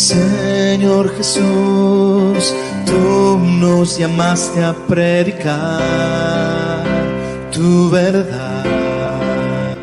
Señor Jesús, tú nos llamaste a predicar tu verdad.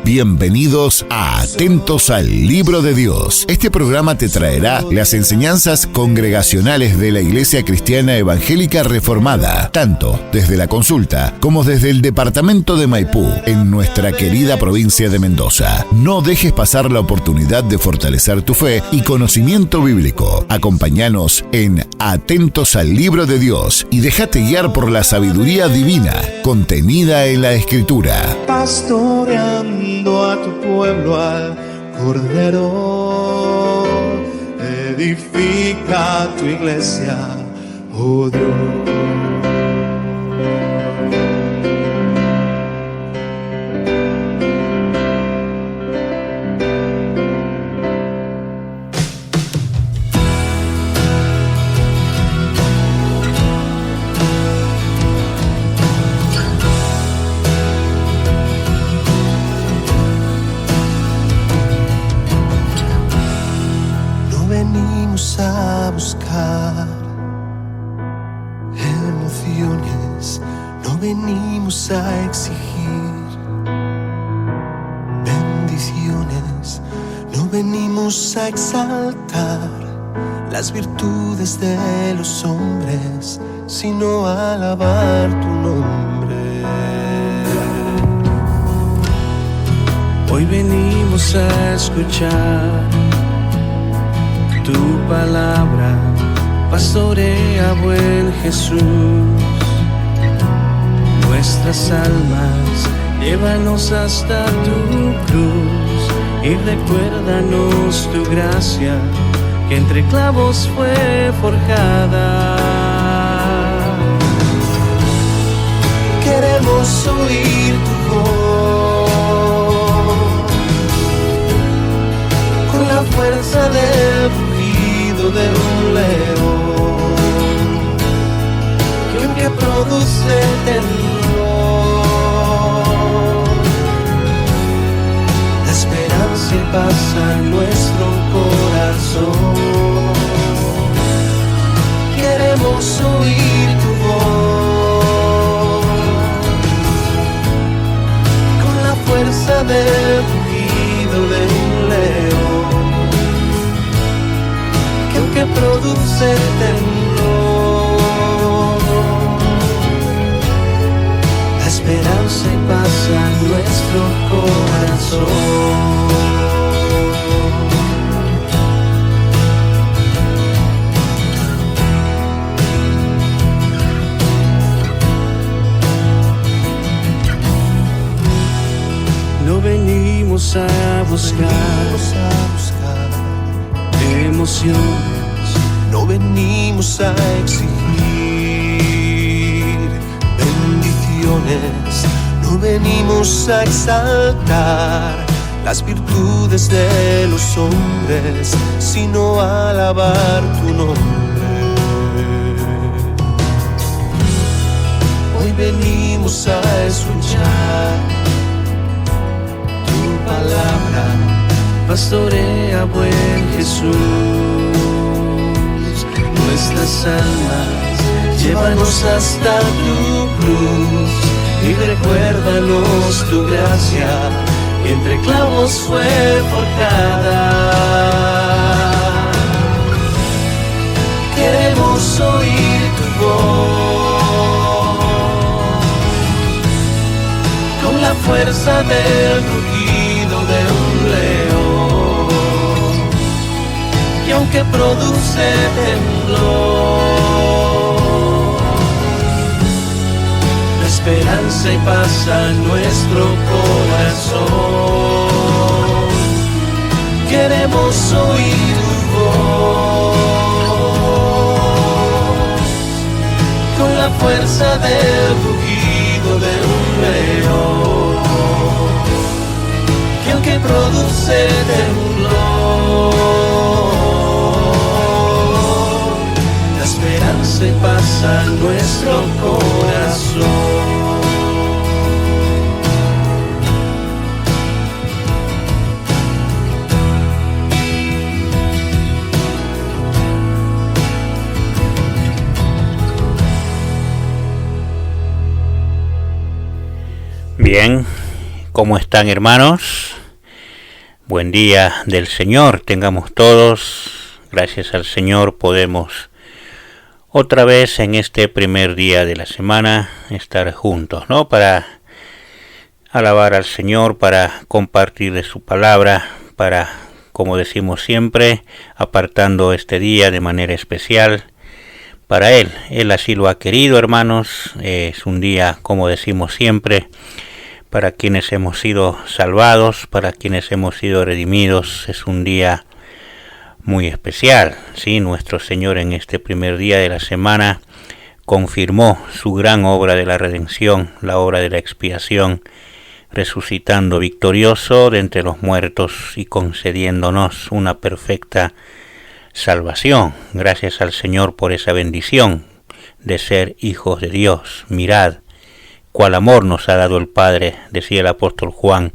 Bienvenidos a Atentos al Libro de Dios. Este programa te traerá las enseñanzas congregacionales de la Iglesia Cristiana Evangélica Reformada, tanto desde la Consulta como desde el departamento de Maipú, en nuestra querida provincia de Mendoza. No dejes pasar la oportunidad de fortalecer tu fe y conocimiento bíblico. Acompáñanos en Atentos al Libro de Dios y déjate guiar por la sabiduría divina contenida en la Escritura. Pastoreando a tu pueblo, al Cordero, edifica tu iglesia, oh Dios. A buscar emociones, no venimos a exigir bendiciones, no venimos a exaltar las virtudes de los hombres, sino a alabar tu nombre. Hoy venimos a escuchar tu palabra, pastorea buen Jesús. Nuestras almas, llévanos hasta tu cruz y recuérdanos tu gracia, que entre clavos fue forjada. Queremos oír tu voz con la fuerza del de un león, que aunque produce temor, la esperanza pasa en nuestro corazón. Queremos oír tu voz con la fuerza del rugido de un león, que produce temblor. La esperanza pasa en nuestro corazón. No venimos a buscar emociones, no venimos a exigir bendiciones, no venimos a exaltar las virtudes de los hombres, sino a alabar tu nombre. Hoy venimos a escuchar tu palabra, pastorea buen Jesús. Nuestras almas, llévanos hasta tu cruz y recuérdanos tu gracia, que entre clavos fue forjada. Queremos oír tu voz con la fuerza del rugido de un león, que aunque produce temblor, la esperanza pasa en nuestro corazón. Queremos oír tu voz con la fuerza del rugido de un león, que aunque produce temblor, la esperanza pasa en nuestro corazón. Bien, ¿cómo están, hermanos? Buen día del Señor tengamos todos. Gracias al Señor podemos otra vez en este primer día de la semana estar juntos, ¿no? Para alabar al Señor, para compartir de su palabra, para, como decimos siempre, apartando este día de manera especial para Él. Él así lo ha querido, hermanos. Es un día, como decimos siempre, para quienes hemos sido salvados, para quienes hemos sido redimidos. Es un día muy especial, ¿sí? Nuestro Señor en este primer día de la semana confirmó su gran obra de la redención, la obra de la expiación, resucitando victorioso de entre los muertos y concediéndonos una perfecta salvación. Gracias al Señor por esa bendición de ser hijos de Dios. Mirad cuál amor nos ha dado el Padre, decía el apóstol Juan,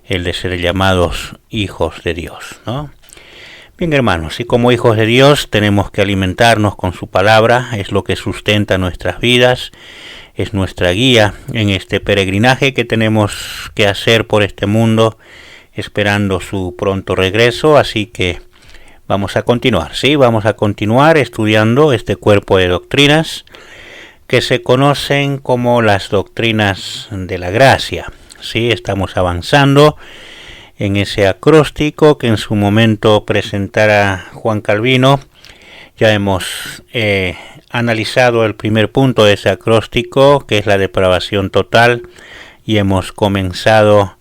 el de ser llamados hijos de Dios, ¿no? Bien, hermanos, y como hijos de Dios tenemos que alimentarnos con su palabra. Es lo que sustenta nuestras vidas, es nuestra guía en este peregrinaje que tenemos que hacer por este mundo, esperando su pronto regreso. Así que vamos a continuar, ¿sí? Vamos a continuar estudiando este cuerpo de doctrinas que se conocen como las doctrinas de la gracia, ¿sí? Estamos avanzando en ese acróstico que en su momento presentara Juan Calvino. Ya hemos analizado el primer punto de ese acróstico, que es la depravación total, y hemos comenzado,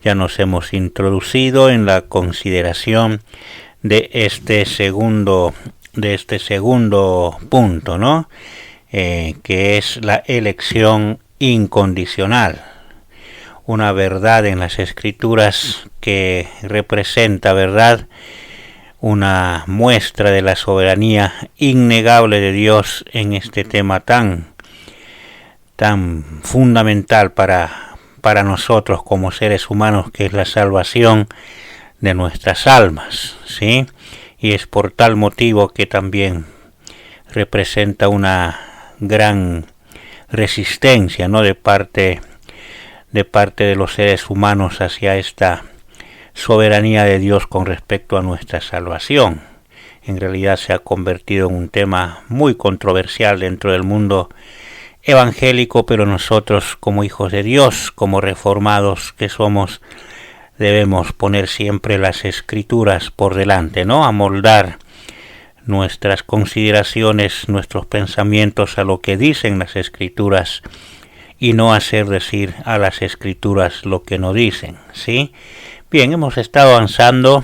ya nos hemos introducido en la consideración de este segundo punto, ¿no? Que es la elección incondicional, una verdad en las Escrituras que representa, ¿verdad?, una muestra de la soberanía innegable de Dios en este tema tan fundamental para nosotros como seres humanos, que es la salvación de nuestras almas, ¿sí? Y es por tal motivo que también representa una gran resistencia, ¿no?, de parte de los seres humanos hacia esta soberanía de Dios con respecto a nuestra salvación. En realidad se ha convertido en un tema muy controversial dentro del mundo evangélico, pero nosotros como hijos de Dios, como reformados que somos, debemos poner siempre las Escrituras por delante, ¿no? Amoldar nuestras consideraciones, nuestros pensamientos a lo que dicen las Escrituras y no hacer decir a las Escrituras lo que no dicen, ¿sí? Bien, hemos estado avanzando.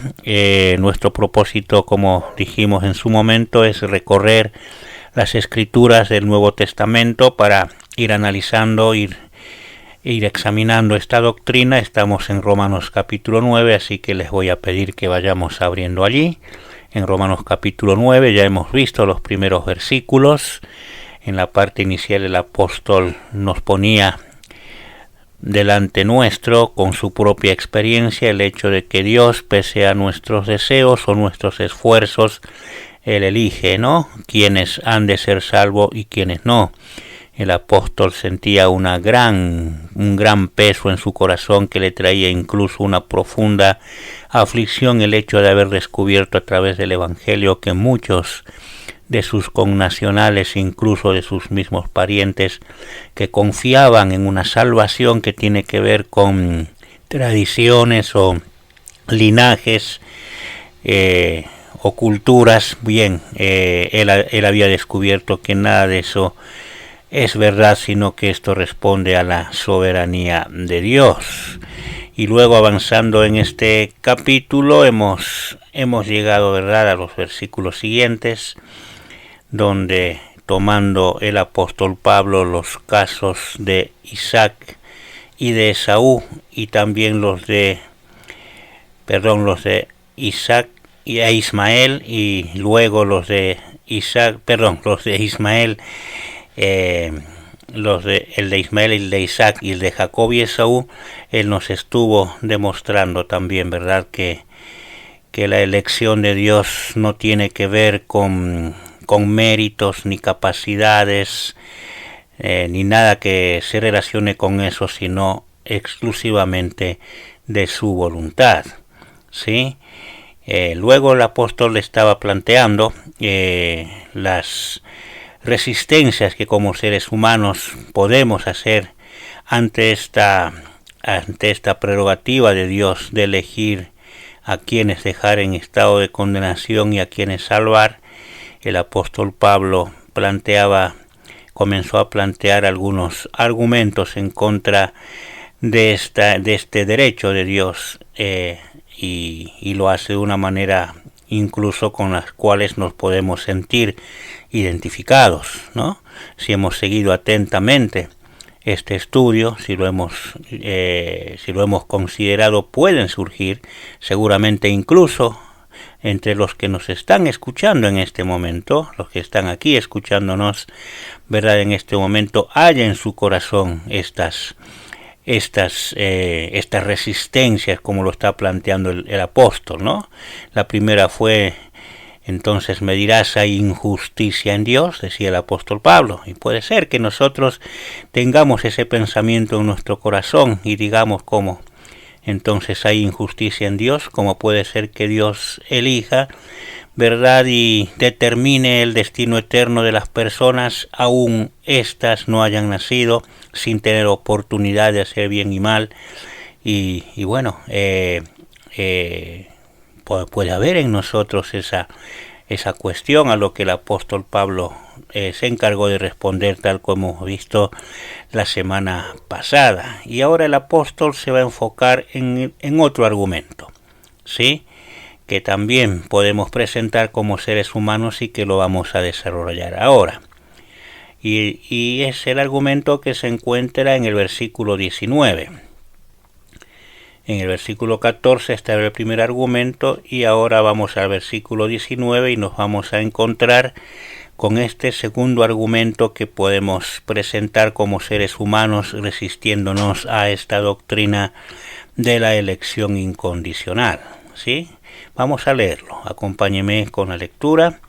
Nuestro propósito, como dijimos en su momento, es recorrer las Escrituras del Nuevo Testamento para ir analizando, ir examinando esta doctrina. Estamos en Romanos capítulo 9, así que les voy a pedir que vayamos abriendo allí. En Romanos capítulo 9 ya hemos visto los primeros versículos. En la parte inicial el apóstol nos ponía delante nuestro, con su propia experiencia, el hecho de que Dios, pese a nuestros deseos o nuestros esfuerzos, Él elige, ¿no?, quienes han de ser salvos y quienes no. El apóstol sentía un gran peso en su corazón que le traía incluso una profunda aflicción el hecho de haber descubierto a través del Evangelio que muchos de sus connacionales, incluso de sus mismos parientes, que confiaban en una salvación que tiene que ver con tradiciones o linajes o culturas, bien, él había descubierto que nada de eso es verdad, sino que esto responde a la soberanía de Dios. Y luego, avanzando en este capítulo, hemos llegado, ¿verdad?, a los versículos siguientes, donde, tomando el apóstol Pablo los casos de Isaac y de Esaú, y también los de Isaac y a Ismael, y luego los de Ismael, el de Ismael, el de Isaac y el de Jacob y Esaú, él nos estuvo demostrando también, ¿verdad?, que la elección de Dios no tiene que ver con méritos ni capacidades ni nada que se relacione con eso, sino exclusivamente de su voluntad, ¿sí? Luego el apóstol le estaba planteando las resistencias que como seres humanos podemos hacer ante esta prerrogativa de Dios de elegir a quienes dejar en estado de condenación y a quienes salvar. El apóstol Pablo comenzó a plantear algunos argumentos en contra de este derecho de Dios, y lo hace de una manera incluso con las cuales nos podemos sentir identificados, ¿no? Si hemos seguido atentamente este estudio, si lo hemos considerado, pueden surgir seguramente incluso entre los que nos están escuchando en este momento, los que están aquí escuchándonos, ¿verdad? En este momento haya en su corazón estas resistencias, como lo está planteando el apóstol, ¿no? La primera fue: entonces me dirás, ¿hay injusticia en Dios?, decía el apóstol Pablo. Y puede ser que nosotros tengamos ese pensamiento en nuestro corazón y digamos, ¿cómo? Entonces hay injusticia en Dios. ¿Cómo puede ser que Dios elija, verdad, y determine el destino eterno de las personas, aún éstas no hayan nacido, sin tener oportunidad de hacer bien y mal? Y bueno, puede haber en nosotros esa cuestión, a lo que el apóstol Pablo se encargó de responder, tal como hemos visto la semana pasada. Y ahora el apóstol se va a enfocar en otro argumento, ¿sí?, que también podemos presentar como seres humanos y que lo vamos a desarrollar ahora. Y es el argumento que se encuentra en el versículo 19. En el versículo 14 está el primer argumento, y ahora vamos al versículo 19 y nos vamos a encontrar con este segundo argumento que podemos presentar como seres humanos resistiéndonos a esta doctrina de la elección incondicional, ¿sí? Vamos a leerlo. Acompáñeme con la lectura.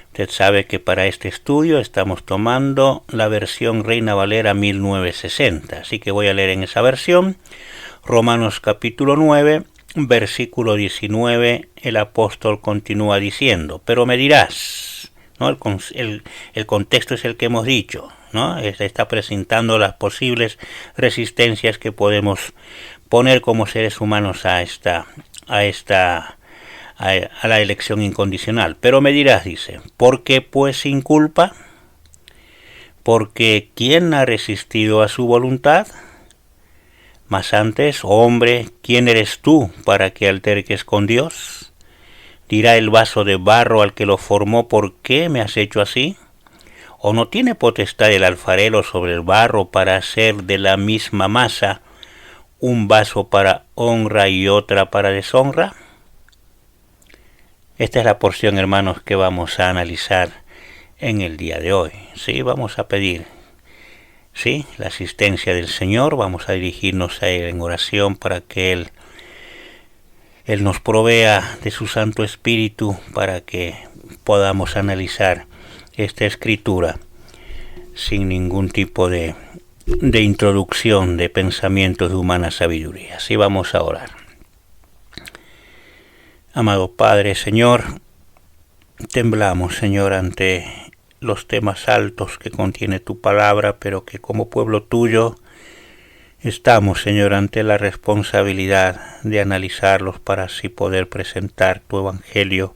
Usted sabe que para este estudio estamos tomando la versión Reina Valera 1960, así que voy a leer en esa versión. Romanos capítulo 9, versículo 19, el apóstol continúa diciendo: pero me dirás, ¿no? El contexto es el que hemos dicho, ¿no? Está presentando las posibles resistencias que podemos poner como seres humanos a la elección incondicional. Pero me dirás, dice: ¿por qué pues sin culpa? Porque ¿quién ha resistido a su voluntad? Mas antes, hombre, ¿quién eres tú para que alterques con Dios? Dirá el vaso de barro al que lo formó: ¿por qué me has hecho así? ¿O no tiene potestad el alfarero sobre el barro para hacer de la misma masa un vaso para honra y otra para deshonra? Esta es la porción, hermanos, que vamos a analizar en el día de hoy. Sí, vamos a pedir, sí, la asistencia del Señor. Vamos a dirigirnos a Él en oración para que Él nos provea de su Santo Espíritu para que podamos analizar esta escritura sin ningún tipo de introducción de pensamientos de humana sabiduría. Así vamos a orar. Amado Padre, Señor, temblamos, Señor, ante los temas altos que contiene tu palabra, pero que como pueblo tuyo estamos, Señor, ante la responsabilidad de analizarlos para así poder presentar tu evangelio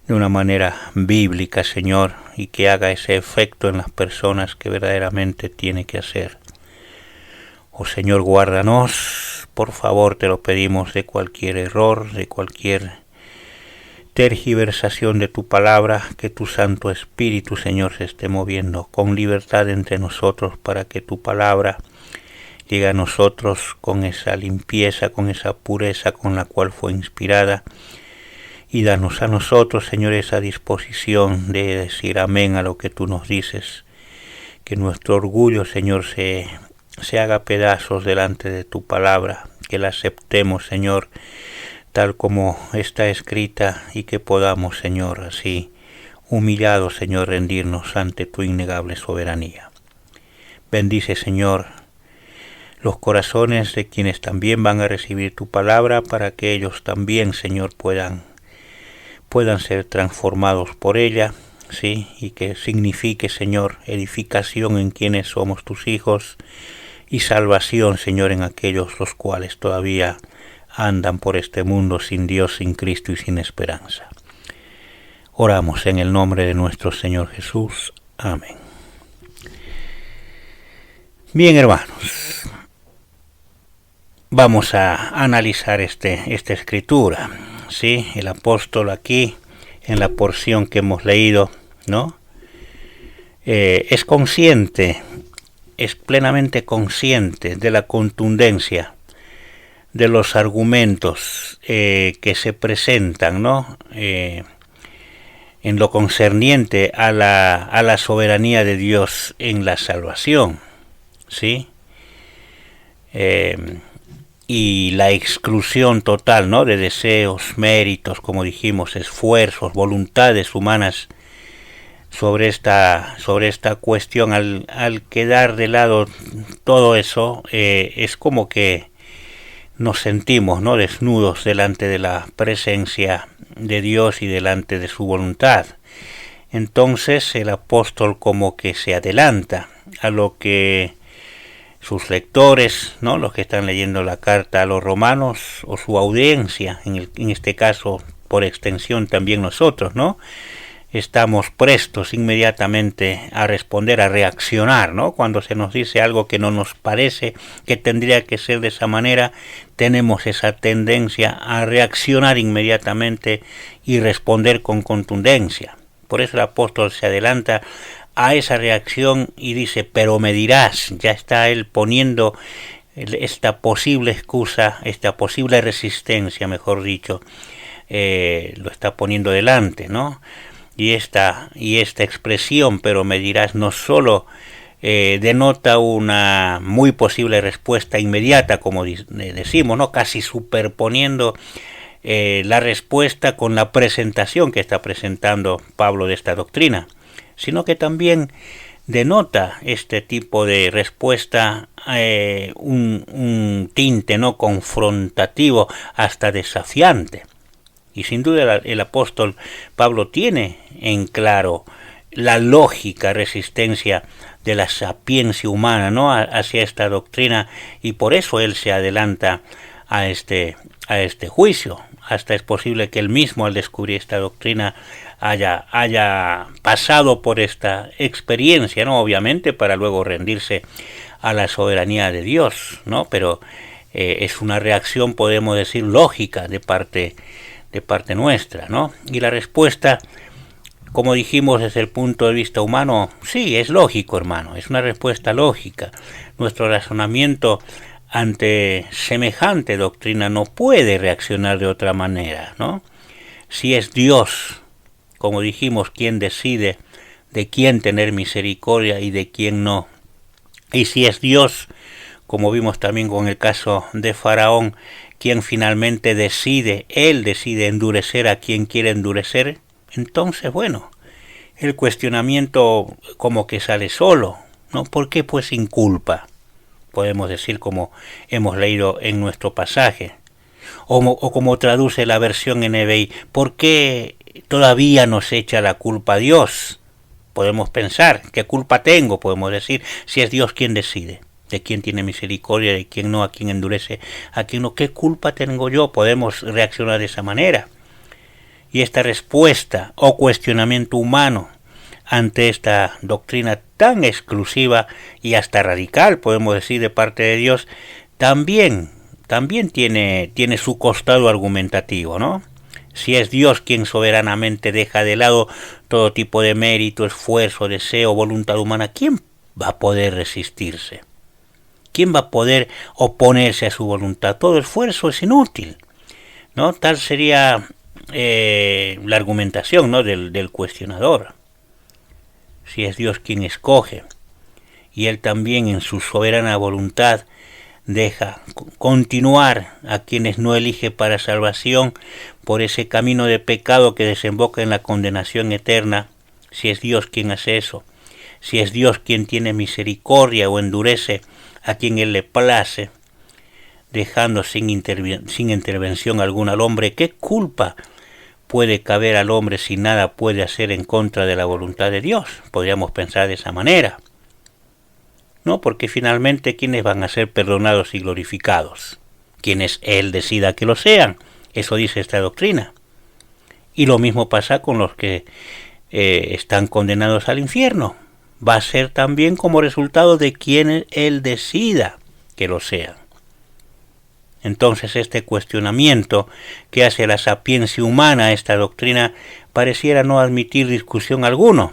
de una manera bíblica, Señor, y que haga ese efecto en las personas que verdaderamente tiene que hacer. Oh Señor, guárdanos, por favor, te lo pedimos, de cualquier error, de cualquier tergiversación de tu palabra, que tu Santo Espíritu, Señor, se esté moviendo con libertad entre nosotros para que tu palabra llegue a nosotros con esa limpieza, con esa pureza con la cual fue inspirada, y danos a nosotros, Señor, esa disposición de decir amén a lo que tú nos dices, que nuestro orgullo, Señor, se haga pedazos delante de tu palabra, que la aceptemos, Señor, tal como está escrita, y que podamos, Señor, así, humillados, Señor, rendirnos ante tu innegable soberanía. Bendice, Señor, los corazones de quienes también van a recibir tu palabra, para que ellos también, Señor, puedan ser transformados por ella, ¿sí? Y que signifique, Señor, edificación en quienes somos tus hijos y salvación, Señor, en aquellos los cuales todavía andan por este mundo sin Dios, sin Cristo y sin esperanza. Oramos en el nombre de nuestro Señor Jesús. Amén. Bien, hermanos, vamos a analizar esta escritura, ¿sí? El apóstol aquí, en la porción que hemos leído, ¿no? Es consciente, es plenamente consciente de la contundencia de los argumentos que se presentan, ¿no? En lo concerniente a la soberanía de Dios en la salvación, ¿sí? Y la exclusión total, ¿no? De deseos, méritos, como dijimos, esfuerzos, voluntades humanas sobre esta cuestión. Al quedar de lado todo eso, es como que nos sentimos, ¿no? Desnudos delante de la presencia de Dios y delante de su voluntad. Entonces el apóstol como que se adelanta a lo que sus lectores, ¿no? Los que están leyendo la carta a los romanos, o su audiencia, en este caso por extensión también nosotros, ¿no? Estamos prestos inmediatamente a responder, a reaccionar, ¿no? Cuando se nos dice algo que no nos parece que tendría que ser de esa manera, tenemos esa tendencia a reaccionar inmediatamente y responder con contundencia. Por eso el apóstol se adelanta a esa reacción y dice, pero me dirás, ya está él poniendo esta posible excusa, esta posible resistencia, mejor dicho, lo está poniendo delante, ¿no? Y esta expresión, pero me dirás, no solo denota una muy posible respuesta inmediata, como decimos, ¿no? Casi superponiendo la respuesta con la presentación que está presentando Pablo de esta doctrina, sino que también denota este tipo de respuesta un tinte, ¿no? Confrontativo, hasta desafiante. Y sin duda el apóstol Pablo tiene en claro la lógica resistencia de la sapiencia humana, ¿no? Hacia esta doctrina, y por eso él se adelanta a este juicio. Hasta es posible que él mismo, al descubrir esta doctrina, haya pasado por esta experiencia, ¿no? Obviamente para luego rendirse a la soberanía de Dios, ¿no? Pero es una reacción, podemos decir, lógica de parte nuestra, ¿no? Y la respuesta, como dijimos, desde el punto de vista humano, sí, es lógico, hermano, es una respuesta lógica. Nuestro razonamiento ante semejante doctrina no puede reaccionar de otra manera, ¿no? Si es Dios, como dijimos, quien decide de quién tener misericordia y de quién no, y si es Dios, como vimos también con el caso de Faraón, quien finalmente decide endurecer a quien quiere endurecer, entonces, bueno, el cuestionamiento como que sale solo, ¿no? ¿Por qué? Pues sin culpa, podemos decir, como hemos leído en nuestro pasaje, o como traduce la versión NBI, ¿por qué todavía nos echa la culpa a Dios? Podemos pensar, ¿qué culpa tengo? Podemos decir, si es Dios quien decide de quién tiene misericordia, de quién no, a quién endurece, a quién no, ¿qué culpa tengo yo? Podemos reaccionar de esa manera. Y esta respuesta o cuestionamiento humano ante esta doctrina tan exclusiva y hasta radical, podemos decir, de parte de Dios, también tiene su costado argumentativo, ¿no? Si es Dios quien soberanamente deja de lado todo tipo de mérito, esfuerzo, deseo, voluntad humana, ¿quién va a poder resistirse? ¿Quién va a poder oponerse a su voluntad? Todo esfuerzo es inútil, ¿no? Tal sería la argumentación, ¿no? del cuestionador. Si es Dios quien escoge, y Él también en su soberana voluntad deja continuar a quienes no elige para salvación por ese camino de pecado que desemboca en la condenación eterna, si es Dios quien hace eso, si es Dios quien tiene misericordia o endurece a quien Él le place, dejando sin intervención alguna al hombre. ¿Qué culpa puede caber al hombre si nada puede hacer en contra de la voluntad de Dios? Podríamos pensar de esa manera. No, porque finalmente ¿quiénes van a ser perdonados y glorificados? Quienes Él decida que lo sean. Eso dice esta doctrina. Y lo mismo pasa con los que están condenados al infierno. Va a ser también como resultado de quienes Él decida que lo sean. Entonces este cuestionamiento que hace la sapiencia humana a esta doctrina pareciera no admitir discusión alguna,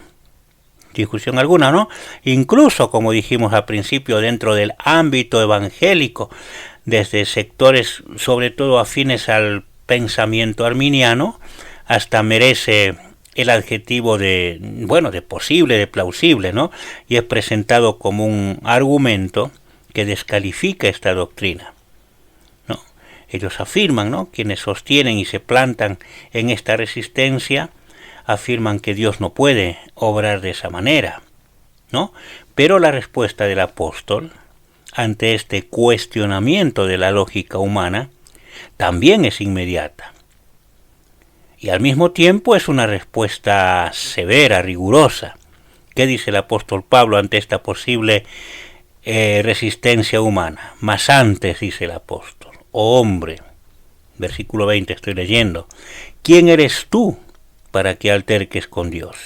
¿no? Incluso, como dijimos al principio, dentro del ámbito evangélico, desde sectores sobre todo afines al pensamiento arminiano, hasta merece el adjetivo de posible, de plausible, ¿no? Y es presentado como un argumento que descalifica esta doctrina, ¿no? Ellos afirman, ¿no? Quienes sostienen y se plantan en esta resistencia, afirman que Dios no puede obrar de esa manera, ¿no? Pero la respuesta del apóstol ante este cuestionamiento de la lógica humana también es inmediata. Y al mismo tiempo es una respuesta severa, rigurosa. ¿Qué dice el apóstol Pablo ante esta posible resistencia humana? Mas antes, dice el apóstol, oh hombre, versículo 20 estoy leyendo, ¿quién eres tú para que alterques con Dios?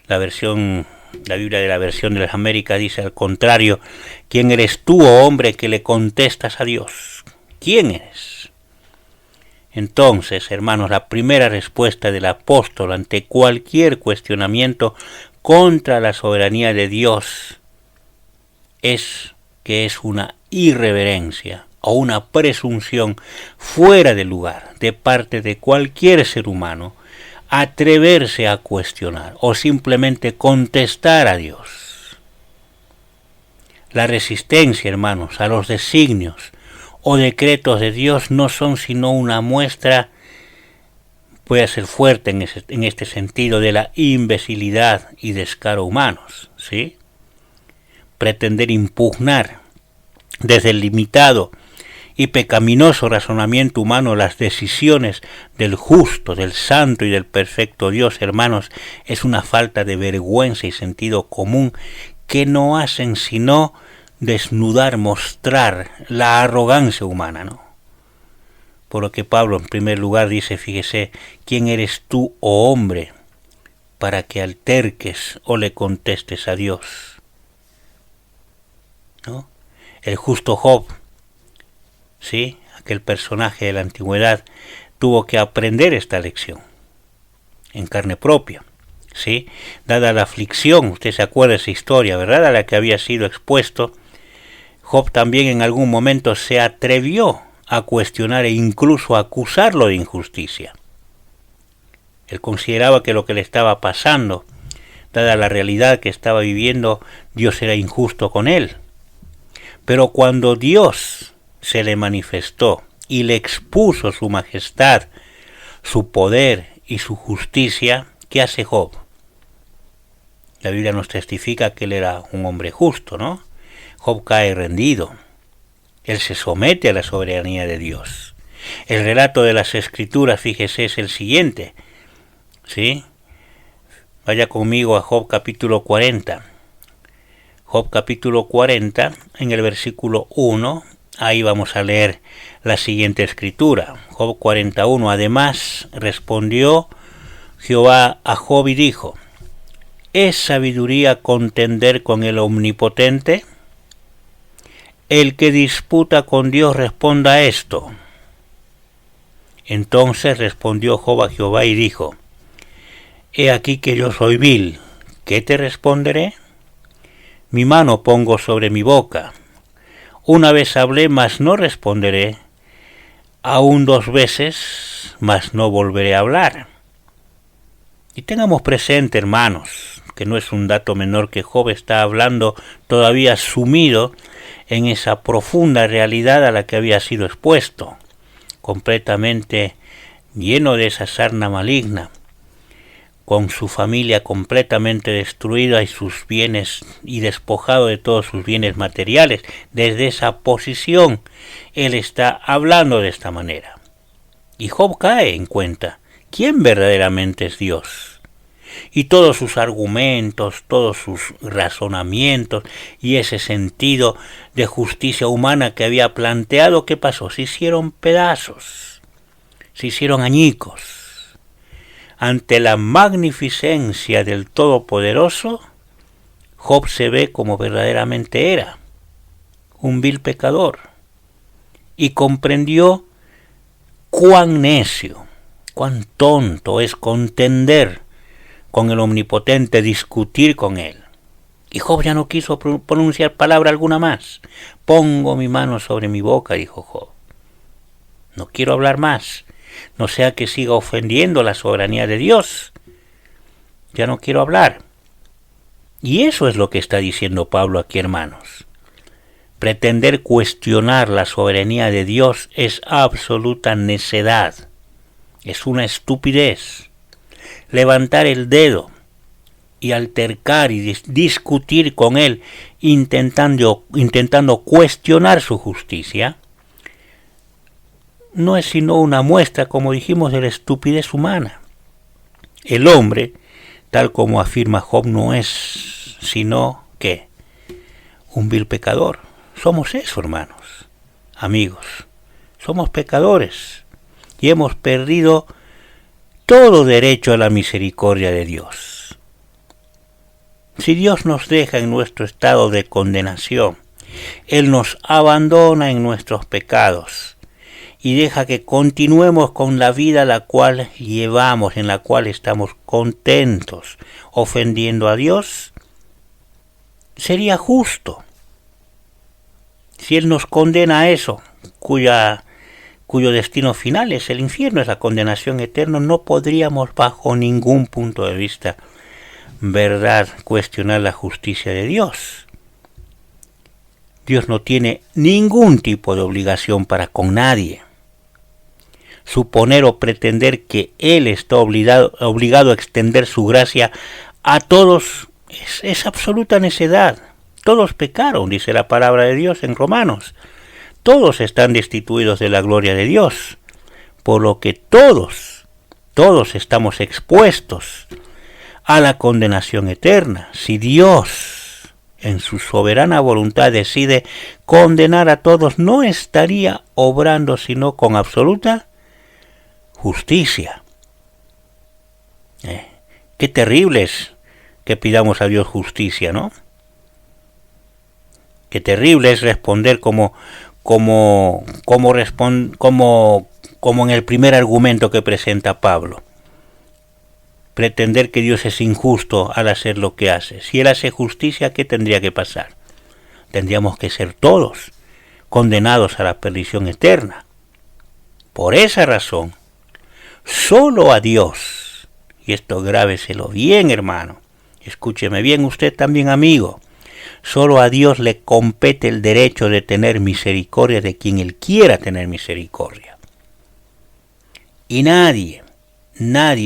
La Biblia de la versión de las Américas dice al contrario, ¿quién eres tú, oh hombre, que le contestas a Dios? ¿Quién eres? Entonces, hermanos, la primera respuesta del apóstol ante cualquier cuestionamiento contra la soberanía de Dios es que es una irreverencia o una presunción fuera de lugar de parte de cualquier ser humano atreverse a cuestionar o simplemente contestar a Dios. La resistencia, hermanos, a los designios o decretos de Dios no son sino una muestra, puede ser fuerte en este sentido, de la imbecilidad y descaro humanos, ¿sí? Pretender impugnar desde el limitado y pecaminoso razonamiento humano las decisiones del justo, del santo y del perfecto Dios, hermanos, es una falta de vergüenza y sentido común que no hacen sino desnudar, mostrar la arrogancia humana, ¿no? Por lo que Pablo en primer lugar dice, fíjese, ¿quién eres tú, oh hombre, para que alterques o le contestes a Dios? ¿No? El justo Job, ¿sí? Aquel personaje de la antigüedad, tuvo que aprender esta lección en carne propia, ¿sí? Dada la aflicción, usted se acuerda de esa historia, ¿verdad?, a la que había sido expuesto, Job también en algún momento se atrevió a cuestionar e incluso a acusarlo de injusticia. Él consideraba que lo que le estaba pasando, dada la realidad que estaba viviendo, Dios era injusto con él. Pero cuando Dios se le manifestó y le expuso su majestad, su poder y su justicia, ¿qué hace Job? La Biblia nos testifica que él era un hombre justo, ¿no? Job cae rendido. Él se somete a la soberanía de Dios. El relato de las Escrituras, fíjese, es el siguiente, ¿sí? Vaya conmigo a Job capítulo 40. Job capítulo 40, en el versículo 1, ahí vamos a leer la siguiente escritura. Job 41, además respondió Jehová a Job y dijo, ¿es sabiduría contender con el Omnipotente? El que disputa con Dios responda a esto. Entonces respondió Job a Jehová y dijo, he aquí que yo soy vil, ¿qué te responderé? Mi mano pongo sobre mi boca. Una vez hablé, mas no responderé. Aún 2 veces, mas no volveré a hablar. Y tengamos presente, hermanos, que no es un dato menor que Job está hablando todavía sumido en esa profunda realidad a la que había sido expuesto, completamente lleno de esa sarna maligna, con su familia completamente destruida y sus bienes y despojado de todos sus bienes materiales. Desde esa posición él está hablando de esta manera. Y Job cae en cuenta quién verdaderamente es Dios. Y todos sus argumentos, todos sus razonamientos y ese sentido de justicia humana que había planteado, ¿qué pasó? Se hicieron pedazos, se hicieron añicos. Ante la magnificencia del Todopoderoso, Job se ve como verdaderamente era, un vil pecador, y comprendió cuán necio, cuán tonto es contender con el Omnipotente, discutir con él. Y Job ya no quiso pronunciar palabra alguna más. Pongo mi mano sobre mi boca, dijo Job. No quiero hablar más, no sea que siga ofendiendo la soberanía de Dios. Ya no quiero hablar. Y eso es lo que está diciendo Pablo aquí, hermanos. Pretender cuestionar la soberanía de Dios es absoluta necedad. Es una estupidez. Levantar el dedo y altercar y discutir con él, intentando cuestionar su justicia, no es sino una muestra, como dijimos, de la estupidez humana. El hombre, tal como afirma Job, no es sino, ¿qué? Un vil pecador. Somos eso, hermanos, amigos. Somos pecadores y hemos perdido todo derecho a la misericordia de Dios. Si Dios nos deja en nuestro estado de condenación, Él nos abandona en nuestros pecados y deja que continuemos con la vida la cual llevamos, en la cual estamos contentos, ofendiendo a Dios, sería justo. Si Él nos condena a eso, cuyo destino final es el infierno, es la condenación eterna, no podríamos bajo ningún punto de vista, verdad, cuestionar la justicia de Dios. Dios no tiene ningún tipo de obligación para con nadie. Suponer o pretender que Él está obligado a extender su gracia a todos es absoluta necedad. Todos pecaron, dice la palabra de Dios en Romanos. Todos están destituidos de la gloria de Dios, por lo que todos estamos expuestos a la condenación eterna. Si Dios, en su soberana voluntad, decide condenar a todos, no estaría obrando sino con absoluta justicia. Qué terrible es que pidamos a Dios justicia, ¿no? Qué terrible es responder como en el primer argumento que presenta Pablo. Pretender que Dios es injusto al hacer lo que hace. Si Él hace justicia, ¿qué tendría que pasar? Tendríamos que ser todos condenados a la perdición eterna. Por esa razón, solo a Dios, y esto grábeselo bien, hermano, escúcheme bien usted también, amigo, solo a Dios le compete el derecho de tener misericordia de quien Él quiera tener misericordia. Y nadie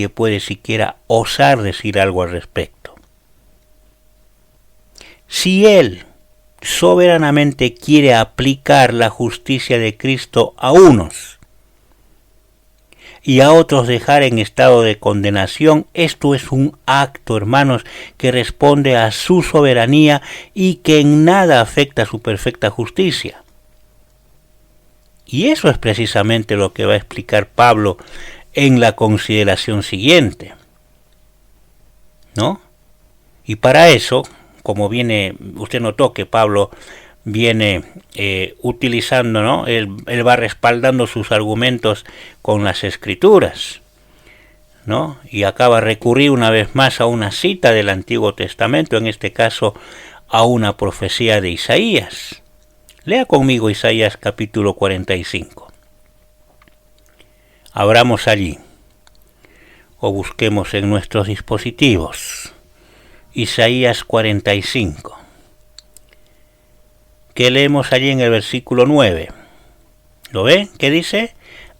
puede siquiera osar decir algo al respecto. Si Él soberanamente quiere aplicar la justicia de Cristo a unos y a otros dejar en estado de condenación, esto es un acto, hermanos, que responde a su soberanía y que en nada afecta a su perfecta justicia. Y eso es precisamente lo que va a explicar Pablo en la consideración siguiente, ¿no? Y para eso, como usted notó que Pablo viene utilizando, ¿no? Él va respaldando sus argumentos con las Escrituras, ¿no? Y acaba de recurrir una vez más a una cita del Antiguo Testamento, en este caso a una profecía de Isaías. Lea conmigo Isaías capítulo 45. Abramos allí, o busquemos en nuestros dispositivos, Isaías 45. Que leemos allí en el versículo 9. ¿Lo ve? ¿Qué dice?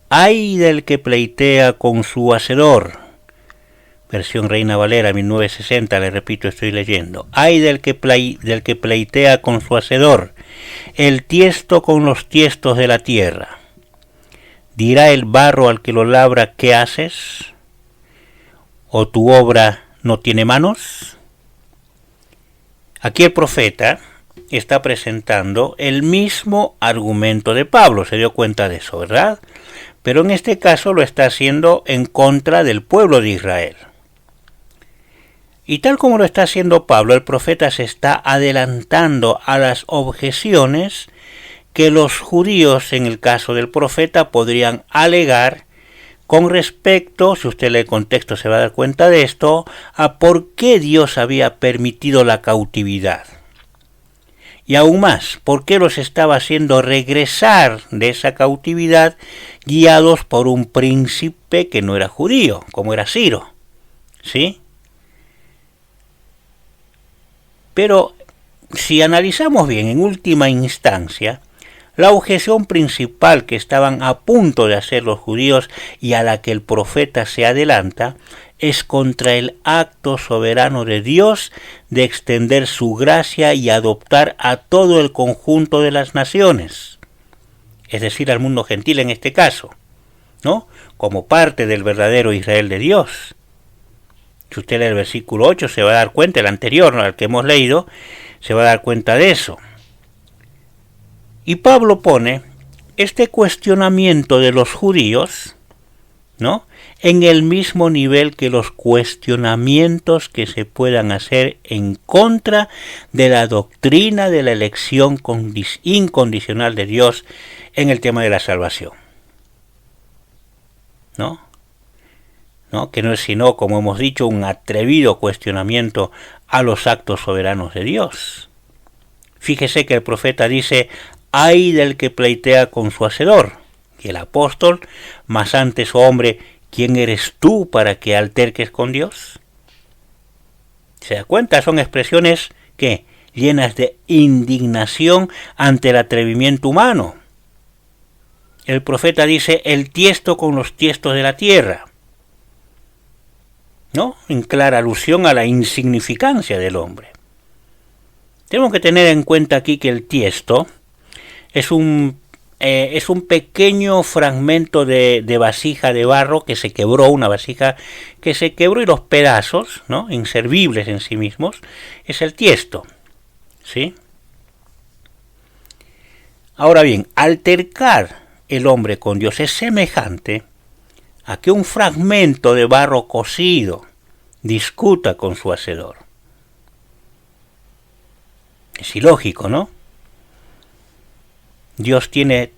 Ay del que pleitea con su hacedor, versión Reina Valera 1960, le repito, estoy leyendo. Ay del que pleitea con su hacedor, el tiesto con los tiestos de la tierra. ¿Dirá el barro al que lo labra, qué haces? ¿O tu obra no tiene manos? Aquí el profeta está presentando el mismo argumento de Pablo, se dio cuenta de eso, ¿verdad? Pero en este caso lo está haciendo en contra del pueblo de Israel. Y tal como lo está haciendo Pablo, el profeta se está adelantando a las objeciones que los judíos, en el caso del profeta, podrían alegar con respecto, si usted lee el contexto se va a dar cuenta de esto, a por qué Dios había permitido la cautividad. Y aún más, por qué los estaba haciendo regresar de esa cautividad guiados por un príncipe que no era judío, como era Ciro, ¿sí? Pero si analizamos bien, en última instancia, la objeción principal que estaban a punto de hacer los judíos y a la que el profeta se adelanta es contra el acto soberano de Dios de extender su gracia y adoptar a todo el conjunto de las naciones, es decir, al mundo gentil en este caso, ¿no? Como parte del verdadero Israel de Dios. Si usted lee el versículo 8 se va a dar cuenta, el anterior, ¿no?, al que hemos leído, se va a dar cuenta de eso. Y Pablo pone este cuestionamiento de los judíos, ¿no?, en el mismo nivel que los cuestionamientos que se puedan hacer en contra de la doctrina de la elección incondicional de Dios en el tema de la salvación. ¿No? Que no es sino, como hemos dicho, un atrevido cuestionamiento a los actos soberanos de Dios. Fíjese que el profeta dice, ay del que pleitea con su hacedor, y el apóstol, más antes, oh hombre, ¿quién eres tú para que alterques con Dios? ¿Se da cuenta? Son expresiones que llenas de indignación ante el atrevimiento humano. El profeta dice, el tiesto con los tiestos de la tierra, ¿no?, en clara alusión a la insignificancia del hombre. Tenemos que tener en cuenta aquí que el tiesto es un pequeño fragmento de vasija de barro que se quebró, una vasija que se quebró, y los pedazos, ¿no?, inservibles en sí mismos, es el tiesto, ¿sí? Ahora bien, altercar el hombre con Dios es semejante a que un fragmento de barro cocido discuta con su hacedor. Es ilógico, ¿no? Dios tiene,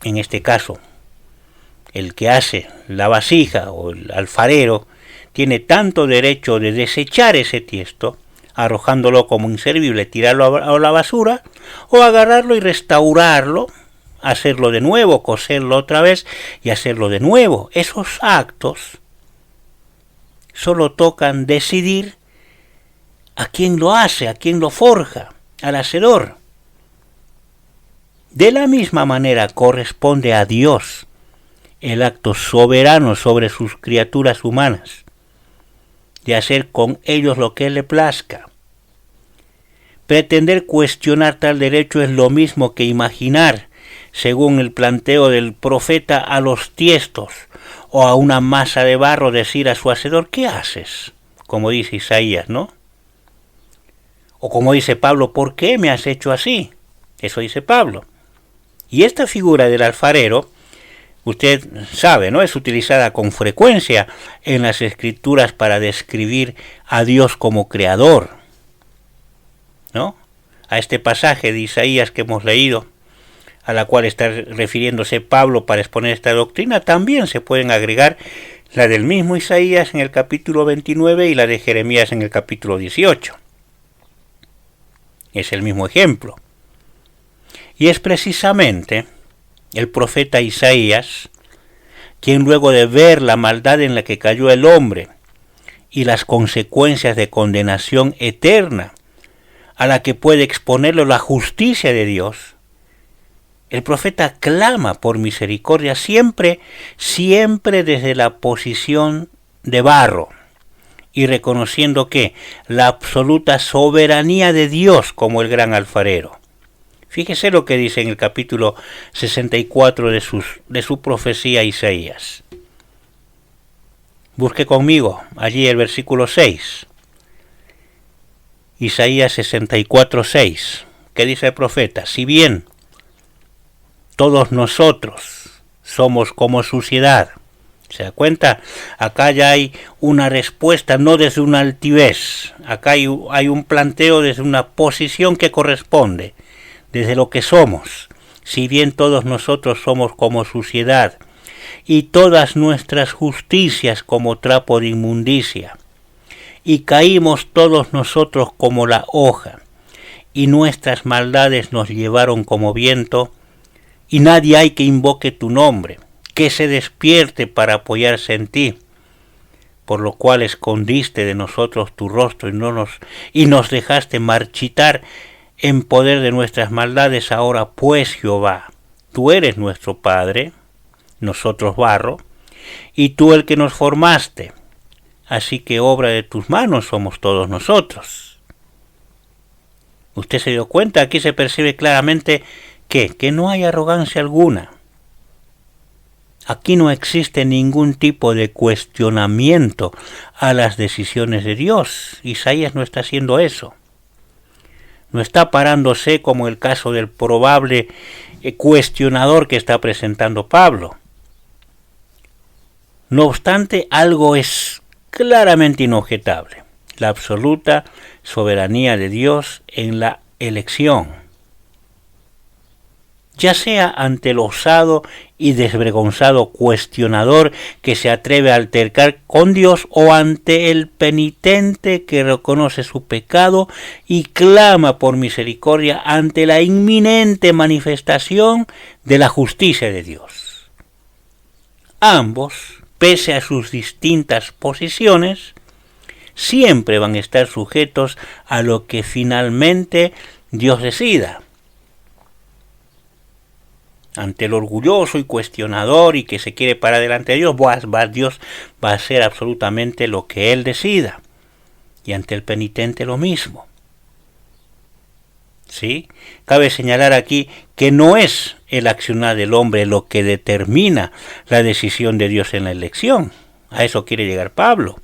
en este caso, el que hace la vasija o el alfarero, tiene tanto derecho de desechar ese tiesto, arrojándolo como inservible, tirarlo a la basura, o agarrarlo y restaurarlo, hacerlo de nuevo, coserlo otra vez y hacerlo de nuevo. Esos actos solo tocan decidir a quién lo hace, a quién lo forja, al hacedor. De la misma manera corresponde a Dios el acto soberano sobre sus criaturas humanas, de hacer con ellos lo que Él le plazca. Pretender cuestionar tal derecho es lo mismo que imaginar, según el planteo del profeta, a los tiestos o a una masa de barro decir a su hacedor, ¿qué haces?, como dice Isaías, ¿no? O como dice Pablo, ¿por qué me has hecho así? Eso dice Pablo. Y esta figura del alfarero, usted sabe, ¿no?, es utilizada con frecuencia en las Escrituras para describir a Dios como creador, ¿no? A este pasaje de Isaías que hemos leído, a la cual está refiriéndose Pablo para exponer esta doctrina, también se pueden agregar la del mismo Isaías en el capítulo 29 y la de Jeremías en el capítulo 18. Es el mismo ejemplo. Y es precisamente el profeta Isaías quien, luego de ver la maldad en la que cayó el hombre y las consecuencias de condenación eterna a la que puede exponerlo la justicia de Dios, el profeta clama por misericordia siempre desde la posición de barro, y reconociendo que la absoluta soberanía de Dios como el gran alfarero. Fíjese lo que dice en el capítulo 64 de su profecía Isaías. Busque conmigo allí el versículo 6. Isaías 64, 6. ¿Qué dice el profeta? Si bien todos nosotros somos como suciedad. ¿Se da cuenta? Acá ya hay una respuesta, no desde una altivez. Acá hay un planteo desde una posición que corresponde, desde lo que somos. Si bien todos nosotros somos como suciedad, y todas nuestras justicias como trapo de inmundicia, y caímos todos nosotros como la hoja, y nuestras maldades nos llevaron como viento, y nadie hay que invoque tu nombre, que se despierte para apoyarse en ti, por lo cual escondiste de nosotros tu rostro y nos dejaste marchitar en poder de nuestras maldades. Ahora pues, Jehová, tú eres nuestro Padre, nosotros barro, y tú el que nos formaste, así que obra de tus manos somos todos nosotros. Usted se dio cuenta, aquí se percibe claramente que no hay arrogancia alguna. Aquí no existe ningún tipo de cuestionamiento a las decisiones de Dios. Isaías no está haciendo eso. No está parándose como el caso del probable cuestionador que está presentando Pablo. No obstante, algo es claramente inobjetable: la absoluta soberanía de Dios en la elección, ya sea ante el osado y desvergonzado cuestionador que se atreve a altercar con Dios, o ante el penitente que reconoce su pecado y clama por misericordia ante la inminente manifestación de la justicia de Dios. Ambos, pese a sus distintas posiciones, siempre van a estar sujetos a lo que finalmente Dios decida. Ante el orgulloso y cuestionador y que se quiere parar delante de Dios, Dios va a hacer absolutamente lo que Él decida. Y ante el penitente lo mismo. ¿Sí? Cabe señalar aquí que no es el accionar del hombre lo que determina la decisión de Dios en la elección. A eso quiere llegar Pablo.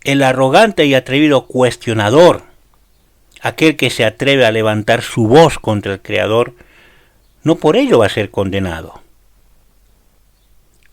El arrogante y atrevido cuestionador, aquel que se atreve a levantar su voz contra el Creador, no por ello va a ser condenado.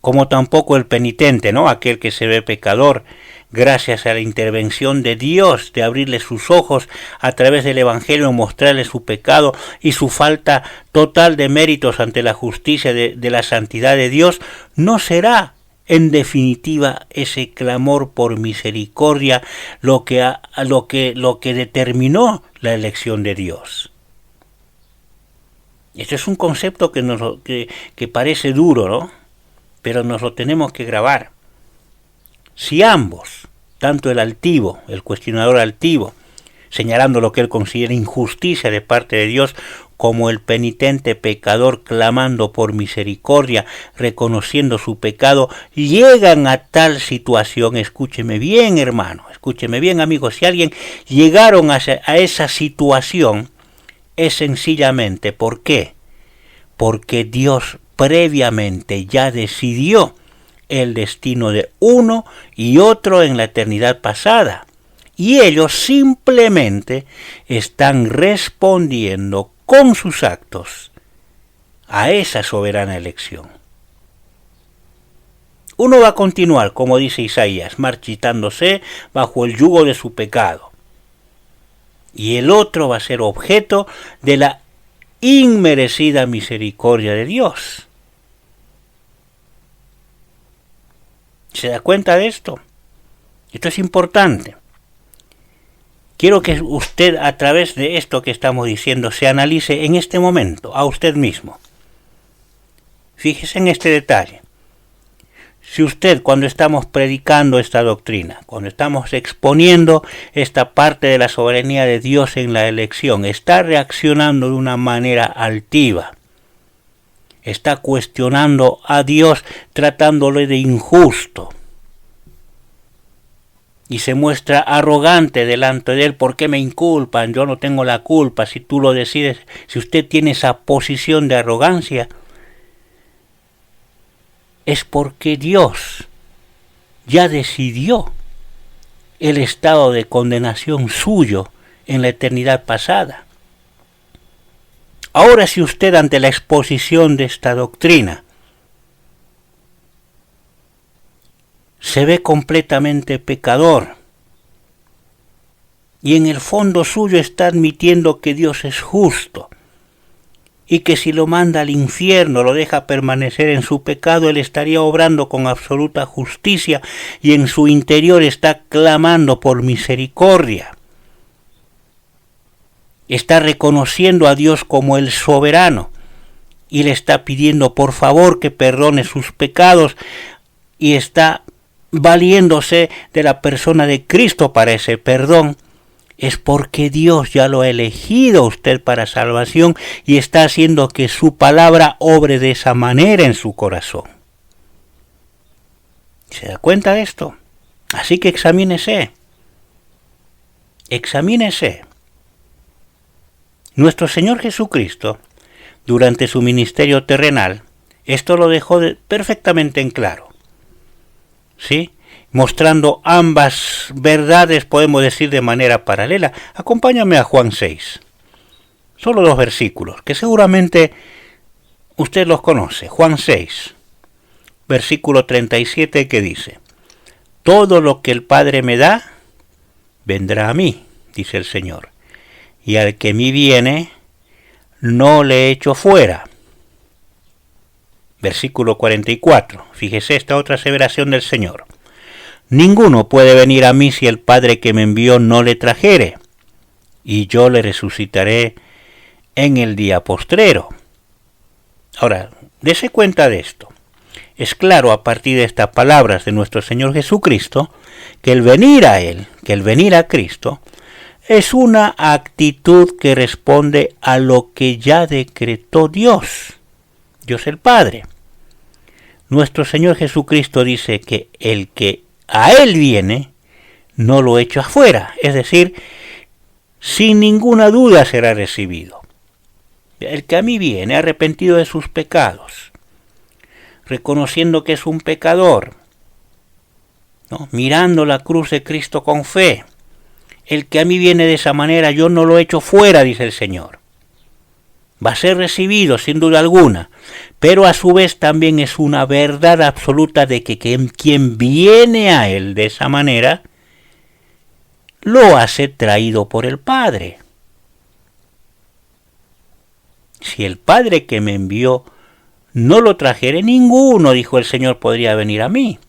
Como tampoco el penitente, ¿no? Aquel que se ve pecador, gracias a la intervención de Dios, de abrirle sus ojos a través del Evangelio, mostrarle su pecado y su falta total de méritos ante la justicia de la santidad de Dios, no será en definitiva ese clamor por misericordia lo que determinó la elección de Dios. Esto es un concepto que parece duro, ¿no? Pero nos lo tenemos que grabar. Si ambos, tanto el altivo, el cuestionador altivo, señalando lo que él considera injusticia de parte de Dios, como el penitente pecador clamando por misericordia, reconociendo su pecado, llegan a tal situación, escúcheme bien, hermano, escúcheme bien, amigo, si alguien llegaron a esa situación, es sencillamente, ¿por qué? Porque Dios previamente ya decidió el destino de uno y otro en la eternidad pasada, y ellos simplemente están respondiendo con sus actos a esa soberana elección. Uno va a continuar, como dice Isaías, marchitándose bajo el yugo de su pecado, y el otro va a ser objeto de la inmerecida misericordia de Dios. ¿Se da cuenta de esto? Esto es importante. Quiero que usted, a través de esto que estamos diciendo, se analice en este momento a usted mismo. Fíjese en este detalle. Si usted, cuando estamos predicando esta doctrina, cuando estamos exponiendo esta parte de la soberanía de Dios en la elección, está reaccionando de una manera altiva, está cuestionando a Dios, tratándole de injusto, y se muestra arrogante delante de él. ¿Por qué me inculpan? Yo no tengo la culpa. Si tú lo decides, si usted tiene esa posición de arrogancia, es porque Dios ya decidió el estado de condenación suyo en la eternidad pasada. Ahora, si usted, ante la exposición de esta doctrina, se ve completamente pecador y en el fondo suyo está admitiendo que Dios es justo y que si lo manda al infierno, lo deja permanecer en su pecado, él estaría obrando con absoluta justicia y en su interior está clamando por misericordia. Está reconociendo a Dios como el soberano y le está pidiendo por favor que perdone sus pecados y está valiéndose de la persona de Cristo para ese perdón. Es porque Dios ya lo ha elegido a usted para salvación y está haciendo que su palabra obre de esa manera en su corazón. ¿Se da cuenta de esto? Así que examínese. Examínese. Nuestro Señor Jesucristo, durante su ministerio terrenal, esto lo dejó perfectamente en claro. ¿Sí? Mostrando ambas verdades, podemos decir de manera paralela. Acompáñame a Juan 6. Solo 2 versículos, que seguramente usted los conoce. Juan 6, versículo 37, que dice: todo lo que el Padre me da, vendrá a mí, dice el Señor. Y al que a mí viene, no le echo fuera. Versículo 44. Fíjese esta otra aseveración del Señor. Ninguno puede venir a mí si el Padre que me envió no le trajere, y yo le resucitaré en el día postrero. Ahora, dése cuenta de esto. Es claro a partir de estas palabras de nuestro Señor Jesucristo que el venir a Él, que el venir a Cristo, es una actitud que responde a lo que ya decretó Dios, Dios el Padre. Nuestro Señor Jesucristo dice que el que a Él viene, no lo echa afuera, es decir, sin ninguna duda será recibido. El que a mí viene arrepentido de sus pecados, reconociendo que es un pecador, ¿no? Mirando la cruz de Cristo con fe. El que a mí viene de esa manera, yo no lo echo fuera, dice el Señor. Va a ser recibido, sin duda alguna, pero a su vez también es una verdad absoluta de que quien viene a Él de esa manera, lo hace traído por el Padre. Si el Padre que me envió no lo trajere, ninguno, dijo el Señor, podría venir a mí.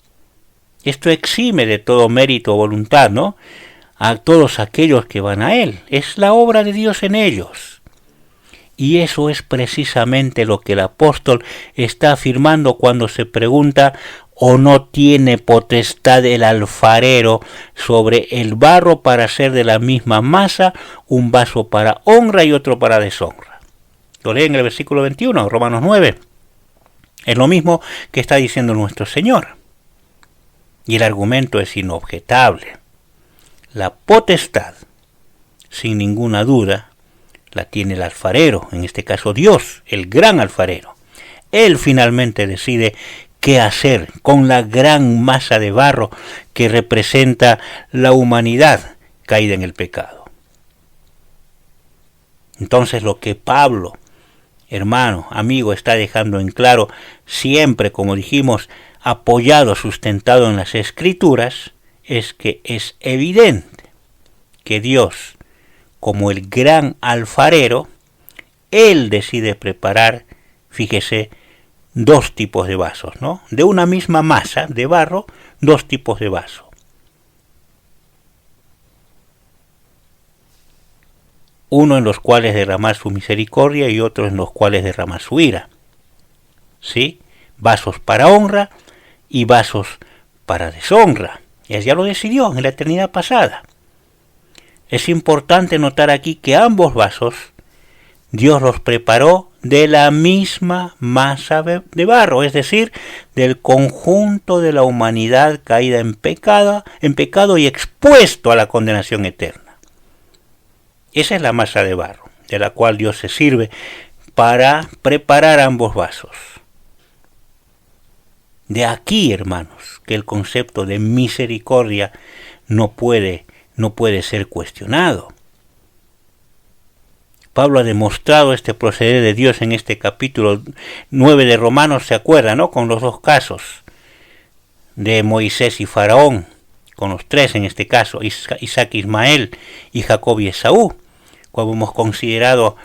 Esto exime de todo mérito o voluntad, ¿no?, a todos aquellos que van a Él. Es la obra de Dios en ellos. Y eso es precisamente lo que el apóstol está afirmando cuando se pregunta: ¿o no tiene potestad el alfarero sobre el barro para hacer de la misma masa un vaso para honra y otro para deshonra? Lo lee en el versículo 21, Romanos 9. Es lo mismo que está diciendo nuestro Señor. Y el argumento es inobjetable. La potestad, sin ninguna duda, la tiene el alfarero, en este caso Dios, el gran alfarero. Él finalmente decide qué hacer con la gran masa de barro que representa la humanidad caída en el pecado. Entonces lo que Pablo, hermano, amigo, está dejando en claro, siempre, como dijimos, apoyado, sustentado en las Escrituras, es que es evidente que Dios, como el gran alfarero, Él decide preparar, fíjese, 2 tipos de vasos, ¿no? De una misma masa de barro, 2 tipos de vaso. Uno en los cuales derramar su misericordia y otro en los cuales derramar su ira. ¿Sí? Vasos para honra y vasos para deshonra. Él ya lo decidió en la eternidad pasada. Es importante notar aquí que ambos vasos Dios los preparó de la misma masa de barro, es decir, del conjunto de la humanidad caída en pecado y expuesto a la condenación eterna. Esa es la masa de barro, de la cual Dios se sirve para preparar ambos vasos. De aquí, hermanos, que el concepto de misericordia no puede ser cuestionado. Pablo ha demostrado este proceder de Dios en este capítulo 9 de Romanos, ¿se acuerdan, no? Con los dos casos de Moisés y Faraón, con los tres en este caso, Isaac, Ismael y Jacob y Esaú, como hemos considerado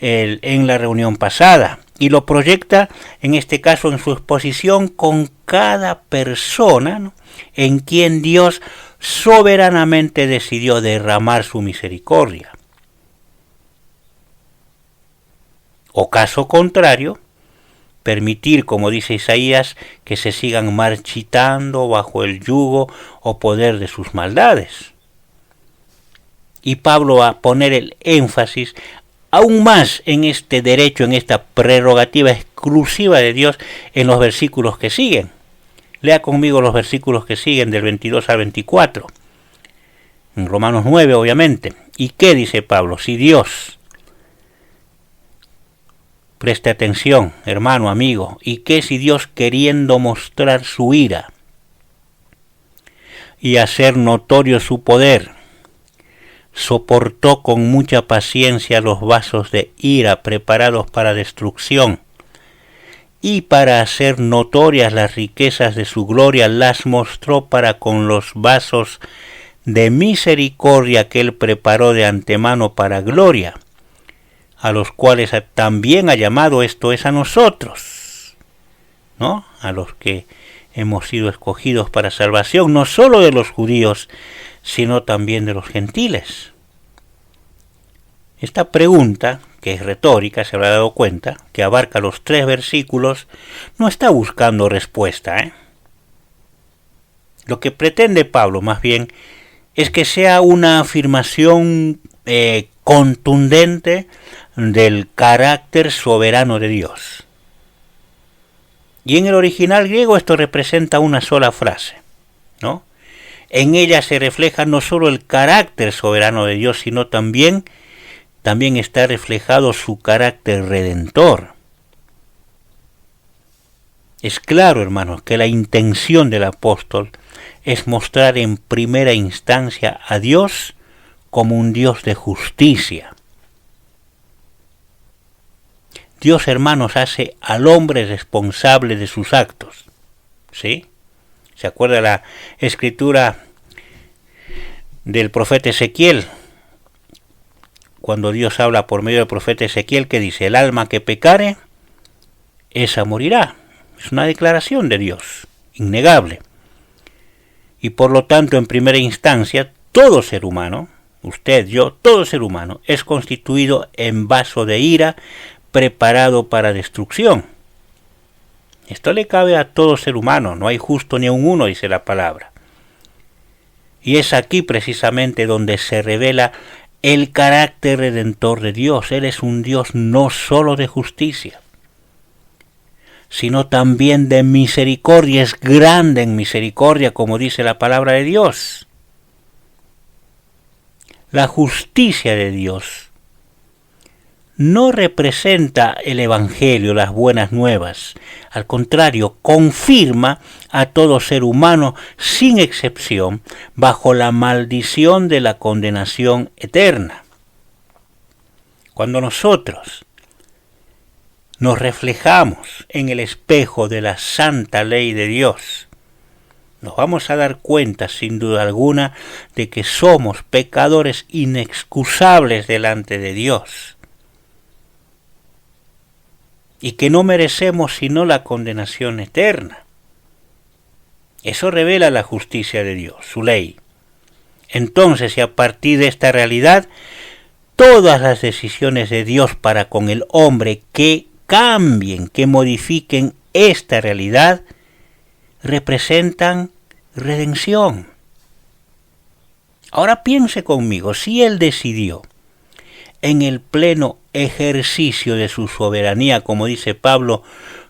en la reunión pasada, y lo proyecta en este caso en su exposición con cada persona, ¿no?, en quien Dios soberanamente decidió derramar su misericordia. O caso contrario, permitir, como dice Isaías, que se sigan marchitando bajo el yugo o poder de sus maldades. Y Pablo va a poner el énfasis aún más en este derecho, en esta prerrogativa exclusiva de Dios en los versículos que siguen. Lea conmigo los versículos que siguen del 22 al 24. En Romanos 9, obviamente. ¿Y qué dice Pablo? Si Dios... Preste atención, hermano, amigo. ¿Y qué si Dios, queriendo mostrar su ira y hacer notorio su poder, soportó con mucha paciencia los vasos de ira preparados para destrucción, y para hacer notorias las riquezas de su gloria las mostró para con los vasos de misericordia que él preparó de antemano para gloria, a los cuales también ha llamado, esto es, a nosotros, ¿no?, a los que hemos sido escogidos para salvación, no solo de los judíos, sino también de los gentiles. Esta pregunta, que es retórica, se habrá dado cuenta, que abarca los 3 versículos, no está buscando respuesta, Lo que pretende Pablo, más bien, es que sea una afirmación contundente del carácter soberano de Dios. Y en el original griego esto representa una sola frase, ¿no? En ella se refleja no solo el carácter soberano de Dios, sino también está reflejado su carácter redentor. Es claro, hermanos, que la intención del apóstol es mostrar en primera instancia a Dios como un Dios de justicia. Dios, hermanos, hace al hombre responsable de sus actos, ¿sí? ¿Se acuerda la escritura del profeta Ezequiel? Cuando Dios habla por medio del profeta Ezequiel, que dice: el alma que pecare, esa morirá. Es una declaración de Dios, innegable. Y por lo tanto, en primera instancia, todo ser humano, usted, yo, todo ser humano, es constituido en vaso de ira, preparado para destrucción. Esto le cabe a todo ser humano, no hay justo ni a un uno, dice la palabra. Y es aquí precisamente donde se revela el carácter redentor de Dios. Él es un Dios no solo de justicia, sino también de misericordia. Es grande en misericordia, como dice la palabra de Dios. La justicia de Dios no representa el Evangelio, las buenas nuevas. Al contrario, confirma a todo ser humano, sin excepción, bajo la maldición de la condenación eterna. Cuando nosotros nos reflejamos en el espejo de la santa ley de Dios, nos vamos a dar cuenta, sin duda alguna, de que somos pecadores inexcusables delante de Dios, y que no merecemos sino la condenación eterna. Eso revela la justicia de Dios, su ley. Entonces, y a partir de esta realidad, todas las decisiones de Dios para con el hombre que cambien, que modifiquen esta realidad, representan redención. Ahora piense conmigo, si Él decidió en el pleno ejercicio de su soberanía, como dice Pablo,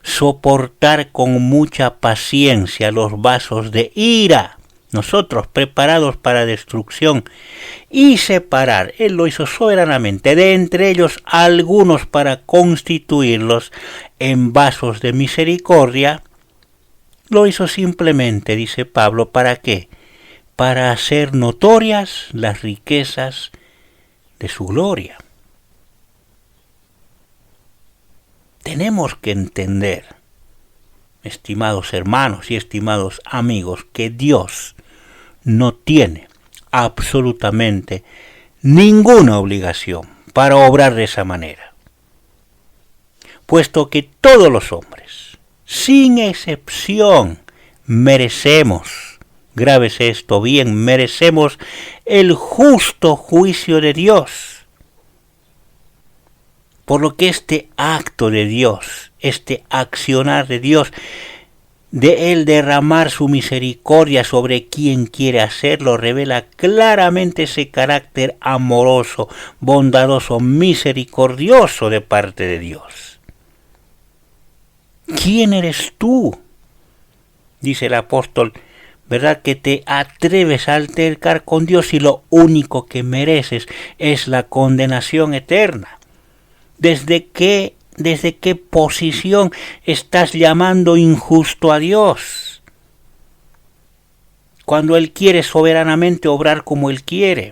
soportar con mucha paciencia los vasos de ira, nosotros preparados para destrucción, y separar, Él lo hizo soberanamente, de entre ellos algunos para constituirlos en vasos de misericordia. Lo hizo simplemente, dice Pablo, ¿para qué? Para hacer notorias las riquezas de su gloria. Tenemos que entender, estimados hermanos y estimados amigos, que Dios no tiene absolutamente ninguna obligación para obrar de esa manera, puesto que todos los hombres, sin excepción, merecemos, grábese esto bien, merecemos el justo juicio de Dios. Por lo que este acto de Dios, este accionar de Dios, de Él derramar su misericordia sobre quien quiere hacerlo, revela claramente ese carácter amoroso, bondadoso, misericordioso de parte de Dios. ¿Quién eres tú? Dice el apóstol, ¿verdad? Que te atreves a altercar con Dios y lo único que mereces es la condenación eterna. ¿Desde qué posición estás llamando injusto a Dios? Cuando Él quiere soberanamente obrar como Él quiere.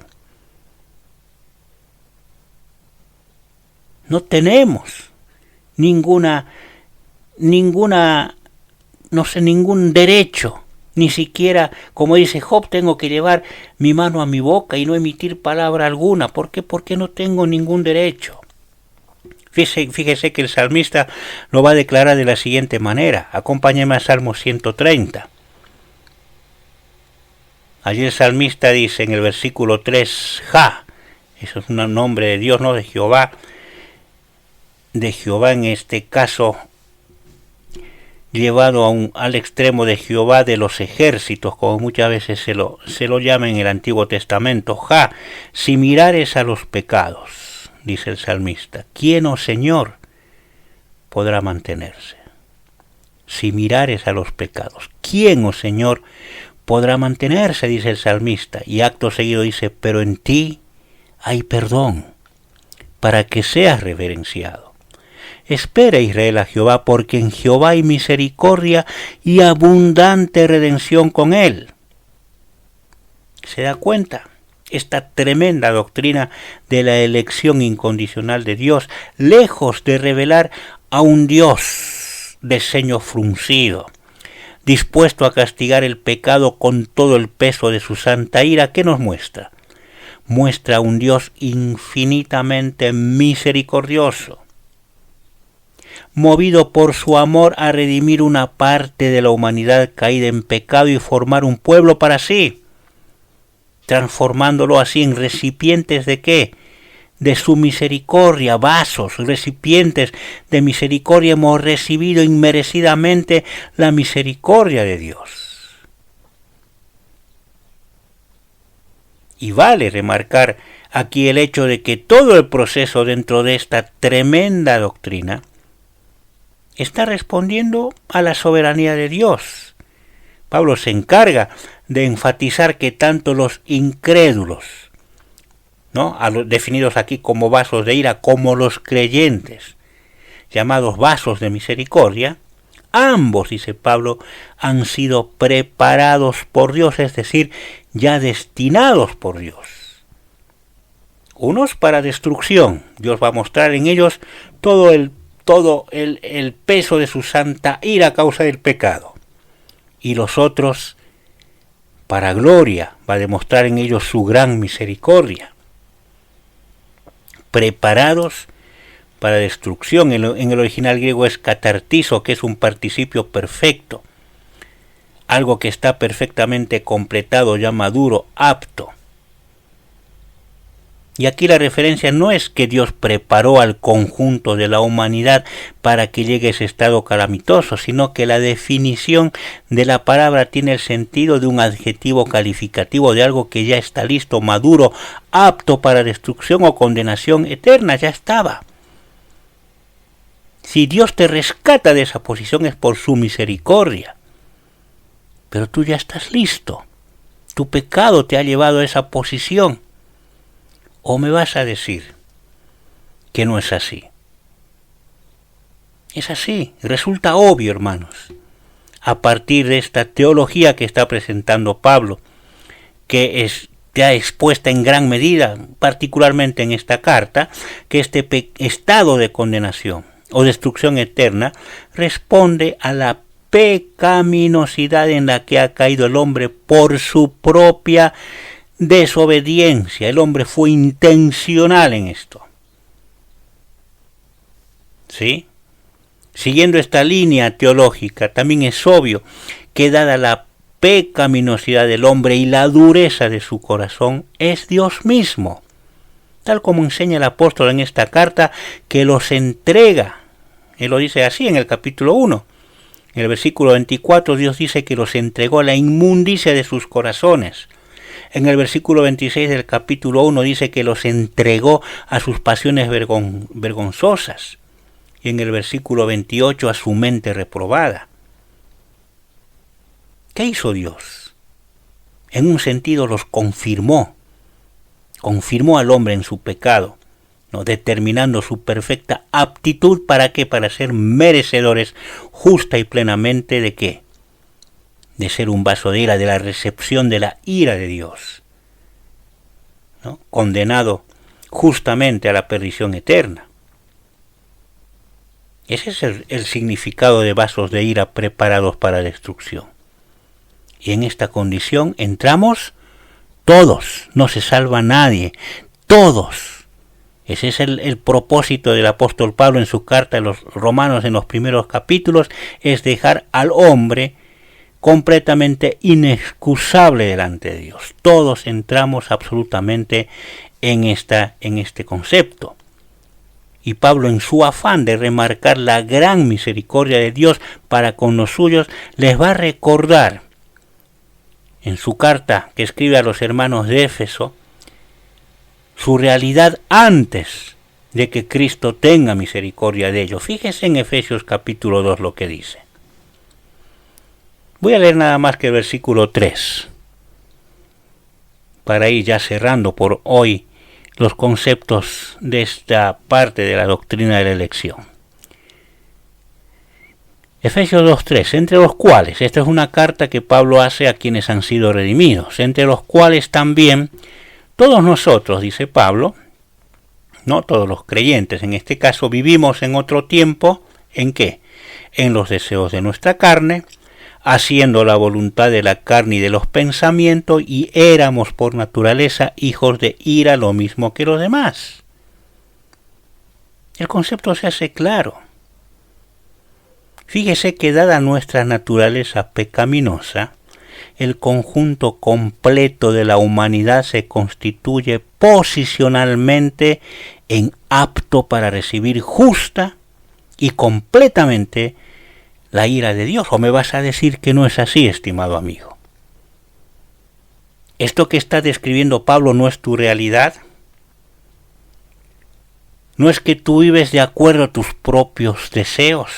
No tenemos ningún derecho, ni siquiera, como dice Job, tengo que llevar mi mano a mi boca y no emitir palabra alguna. ¿Por qué? Porque no tengo ningún derecho. Fíjese que el salmista lo va a declarar de la siguiente manera. Acompáñeme a Salmo 130. Allí el salmista dice en el versículo 3, Ja, eso es un nombre de Dios, no de Jehová. De Jehová en este caso, llevado al extremo de Jehová de los ejércitos, como muchas veces se lo llama en el Antiguo Testamento. Ja, si mirares a los pecados, dice el salmista, ¿quién, oh Señor, podrá mantenerse? Si mirares a los pecados, ¿quién, oh Señor, podrá mantenerse? Dice el salmista. Y acto seguido dice, pero en ti hay perdón, para que seas reverenciado. Espera, Israel, a Jehová, porque en Jehová hay misericordia y abundante redención con él. ¿Se da cuenta? Esta tremenda doctrina de la elección incondicional de Dios, lejos de revelar a un Dios de ceño fruncido, dispuesto a castigar el pecado con todo el peso de su santa ira, ¿qué nos muestra? Muestra a un Dios infinitamente misericordioso, movido por su amor a redimir una parte de la humanidad caída en pecado y formar un pueblo para sí, transformándolo así en recipientes de ¿qué? De su misericordia, vasos, recipientes de misericordia. Hemos recibido inmerecidamente la misericordia de Dios. Y vale remarcar aquí el hecho de que todo el proceso dentro de esta tremenda doctrina está respondiendo a la soberanía de Dios. Pablo se encarga de enfatizar que tanto los incrédulos, ¿no?, definidos aquí como vasos de ira, como los creyentes, llamados vasos de misericordia, ambos, dice Pablo, han sido preparados por Dios, es decir, ya destinados por Dios. Unos para destrucción, Dios va a mostrar en ellos todo el peso de su santa ira a causa del pecado. Y los otros para gloria, va a demostrar en ellos su gran misericordia. Preparados para destrucción, en el original griego es katartizo, que es un participio perfecto, algo que está perfectamente completado, ya maduro, apto. Y aquí la referencia no es que Dios preparó al conjunto de la humanidad para que llegue a ese estado calamitoso, sino que la definición de la palabra tiene el sentido de un adjetivo calificativo de algo que ya está listo, maduro, apto para destrucción o condenación eterna, ya estaba. Si Dios te rescata de esa posición es por su misericordia. Pero tú ya estás listo. Tu pecado te ha llevado a esa posición. ¿O me vas a decir que no es así? Es así. Resulta obvio, hermanos, a partir de esta teología que está presentando Pablo, que está expuesta en gran medida, particularmente en esta carta, que este estado de condenación o destrucción eterna responde a la pecaminosidad en la que ha caído el hombre por su propia desobediencia. El hombre fue intencional en esto. ¿Sí? Siguiendo esta línea teológica, también es obvio que dada la pecaminosidad del hombre y la dureza de su corazón, es Dios mismo, tal como enseña el apóstol en esta carta, que los entrega. Él lo dice así en el capítulo 1. En el versículo 24 Dios dice que los entregó a la inmundicia de sus corazones. En el versículo 26 del capítulo 1 dice que los entregó a sus pasiones vergonzosas. Y en el versículo 28 a su mente reprobada. ¿Qué hizo Dios? En un sentido los confirmó al hombre en su pecado, ¿no? Determinando su perfecta aptitud para qué, para ser merecedores justa y plenamente de qué, de ser un vaso de ira, de la recepción de la ira de Dios, ¿no? Condenado justamente a la perdición eterna. Ese es el significado de vasos de ira preparados para destrucción. Y en esta condición entramos todos, no se salva nadie, todos. Ese es el propósito del apóstol Pablo en su carta a los romanos en los primeros capítulos, es dejar al hombre completamente inexcusable delante de Dios. Todos entramos absolutamente en este concepto. Y Pablo, en su afán de remarcar la gran misericordia de Dios para con los suyos, les va a recordar en su carta que escribe a los hermanos de Éfeso su realidad antes de que Cristo tenga misericordia de ellos. Fíjese en Efesios capítulo 2 lo que dice. Voy a leer nada más que el versículo 3 para ir ya cerrando por hoy los conceptos de esta parte de la doctrina de la elección. Efesios 2:3, entre los cuales, esta es una carta que Pablo hace a quienes han sido redimidos, entre los cuales también todos nosotros, dice Pablo, no todos los creyentes, en este caso vivimos en otro tiempo, ¿en qué? En los deseos de nuestra carne, haciendo la voluntad de la carne y de los pensamientos, y éramos por naturaleza hijos de ira, lo mismo que los demás. El concepto se hace claro. Fíjese que dada nuestra naturaleza pecaminosa, el conjunto completo de la humanidad se constituye posicionalmente en apto para recibir justa y completamente la ira de Dios. ¿O me vas a decir que no es así, estimado amigo? ¿Esto que está describiendo Pablo no es tu realidad? ¿No es que tú vives de acuerdo a tus propios deseos?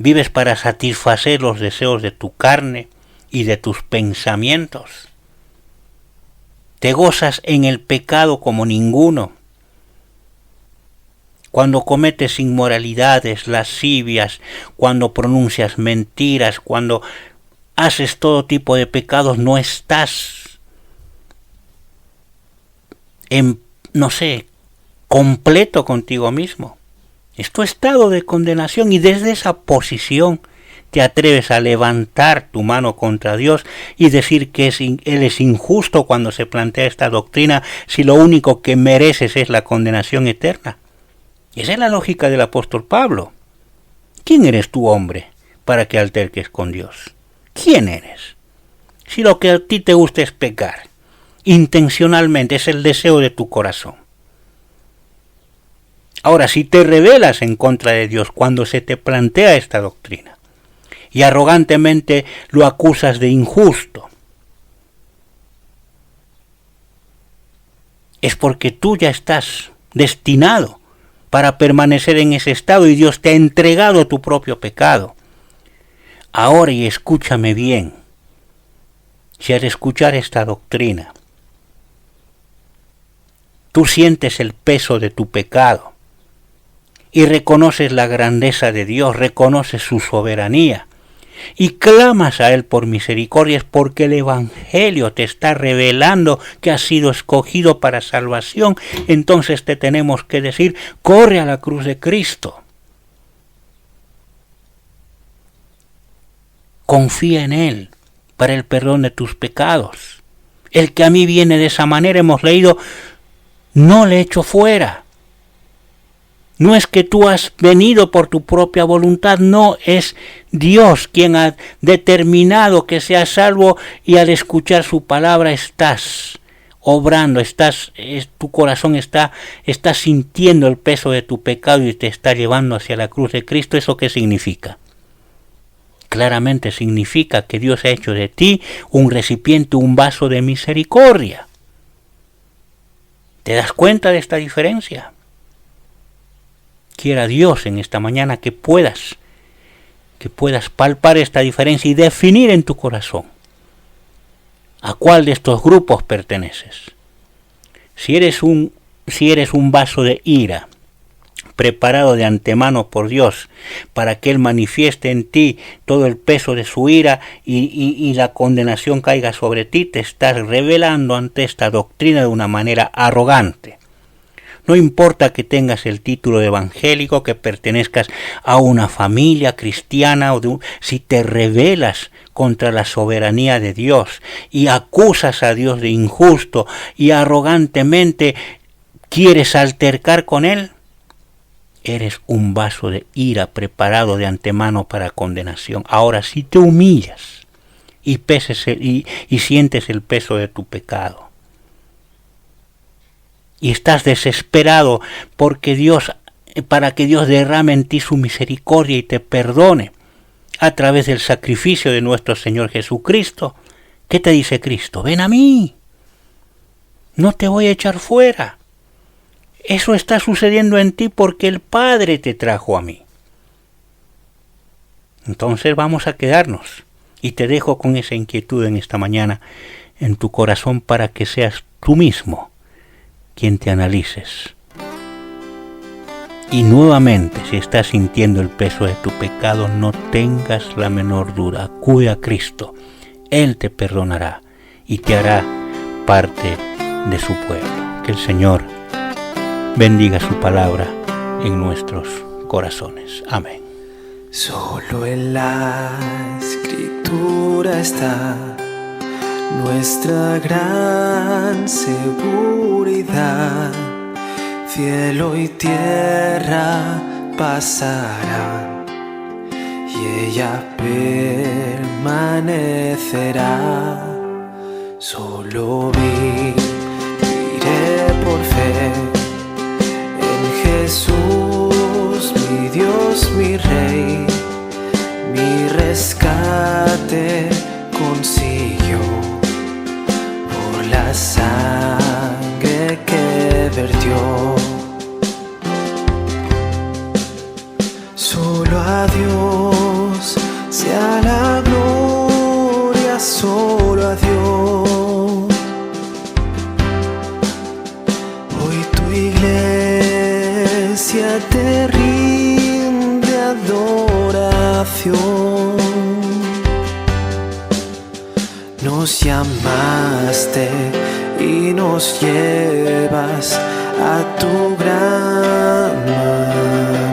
¿Vives para satisfacer los deseos de tu carne y de tus pensamientos? ¿Te gozas en el pecado como ninguno? Cuando cometes inmoralidades, lascivias, cuando pronuncias mentiras, cuando haces todo tipo de pecados, no estás completo contigo mismo. Es tu estado de condenación y desde esa posición te atreves a levantar tu mano contra Dios y decir que Él es injusto cuando se plantea esta doctrina si lo único que mereces es la condenación eterna. Esa es la lógica del apóstol Pablo. ¿Quién eres tú, hombre, para que alterques con Dios? ¿Quién eres? Si lo que a ti te gusta es pecar, intencionalmente es el deseo de tu corazón. Ahora, si te rebelas en contra de Dios cuando se te plantea esta doctrina y arrogantemente lo acusas de injusto, es porque tú ya estás destinado para permanecer en ese estado y Dios te ha entregado tu propio pecado. Ahora, y escúchame bien, si al escuchar esta doctrina tú sientes el peso de tu pecado y reconoces la grandeza de Dios, reconoces su soberanía y clamas a Él por misericordia, es porque el Evangelio te está revelando que has sido escogido para salvación. Entonces te tenemos que decir: corre a la cruz de Cristo. Confía en Él para el perdón de tus pecados. El que a mí viene de esa manera, hemos leído, no le echo fuera. No es que tú has venido por tu propia voluntad, no, es Dios quien ha determinado que seas salvo, y al escuchar su palabra estás obrando, tu corazón está sintiendo el peso de tu pecado y te está llevando hacia la cruz de Cristo. ¿Eso qué significa? Claramente significa que Dios ha hecho de ti un recipiente, un vaso de misericordia. ¿Te das cuenta de esta diferencia? Quiera Dios en esta mañana que puedas palpar esta diferencia y definir en tu corazón a cuál de estos grupos perteneces. Si eres un vaso de ira, preparado de antemano por Dios para que Él manifieste en ti todo el peso de su ira y la condenación caiga sobre ti, te estás revelando ante esta doctrina de una manera arrogante. No importa que tengas el título de evangélico, que pertenezcas a una familia cristiana, si te rebelas contra la soberanía de Dios y acusas a Dios de injusto y arrogantemente quieres altercar con Él, eres un vaso de ira preparado de antemano para condenación. Ahora, si te humillas y sientes el peso de tu pecado, y estás desesperado para que Dios derrame en ti su misericordia y te perdone a través del sacrificio de nuestro Señor Jesucristo, ¿qué te dice Cristo? Ven a mí, no te voy a echar fuera. Eso está sucediendo en ti porque el Padre te trajo a mí. Entonces vamos a quedarnos, y te dejo con esa inquietud en esta mañana en tu corazón para que seas tú mismo quien te analices. Y nuevamente, si estás sintiendo el peso de tu pecado, no tengas la menor duda. Acude a Cristo. Él te perdonará y te hará parte de su pueblo. Que el Señor bendiga su palabra en nuestros corazones. Amén. Solo en la Escritura está nuestra gran seguridad. Cielo y tierra pasarán y ella permanecerá. Solo viviré por fe en Jesús, mi Dios, mi Rey, mi rescate consiguió por la sangre que vertió. Solo a Dios sea la gloria, solo a Dios. Hoy tu iglesia te rinde adoración. Nos llamaste y nos llevas a tu gran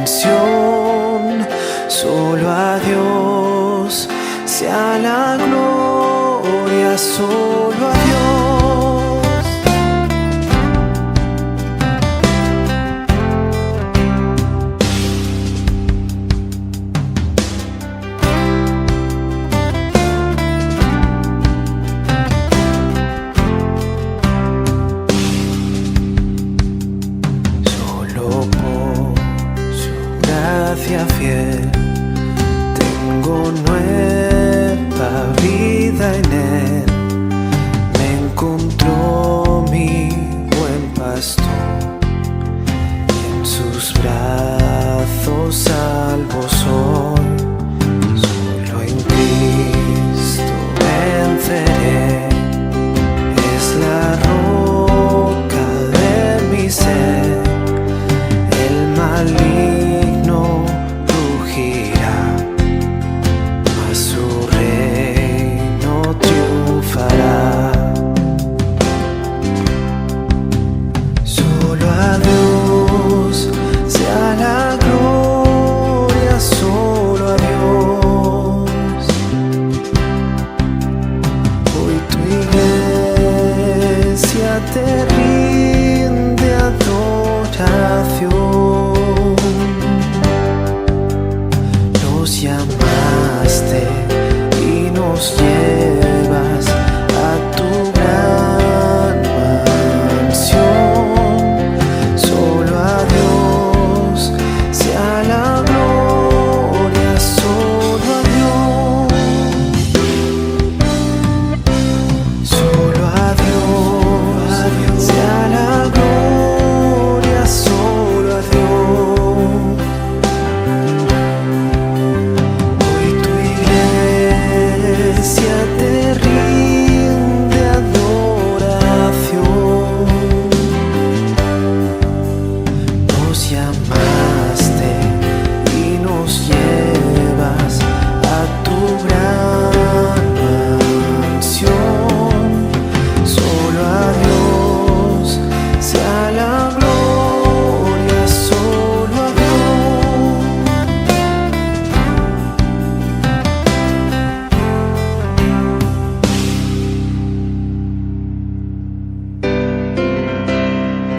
mansión. Solo a Dios sea la gloria, solo a Dios. Fiel, tengo nueva vida en Él. Me encontró mi buen pastor y en sus brazos te rinde adoración. Nos llamaste y nos llevas a tu gran mansión. Solo a Dios sea la gloria, solo a Dios. Solo a Dios sea la gloria, solo a Dios. Hoy tu iglesia te rinde adoración. Nos llamaste y nos llevas a tu gran mansión. Solo a Dios sea la gloria, solo a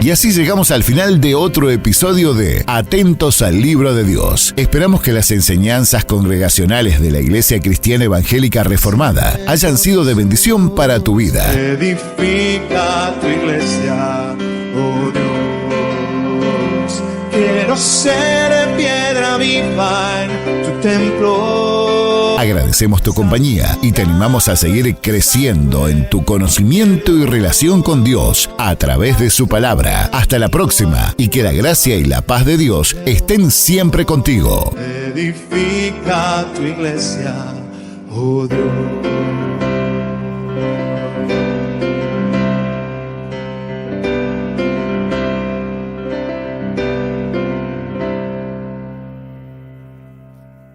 Y así llegamos al final de otro episodio de Atentos al Libro de Dios. Esperamos que las enseñanzas congregacionales de la Iglesia Cristiana Evangélica Reformada hayan sido de bendición para tu vida. Edifica tu iglesia, oh Dios. Quiero ser piedra viva en tu templo. Agradecemos tu compañía y te animamos a seguir creciendo en tu conocimiento y relación con Dios a través de su palabra. Hasta la próxima y que la gracia y la paz de Dios estén siempre contigo. Edifica tu iglesia, oh Dios.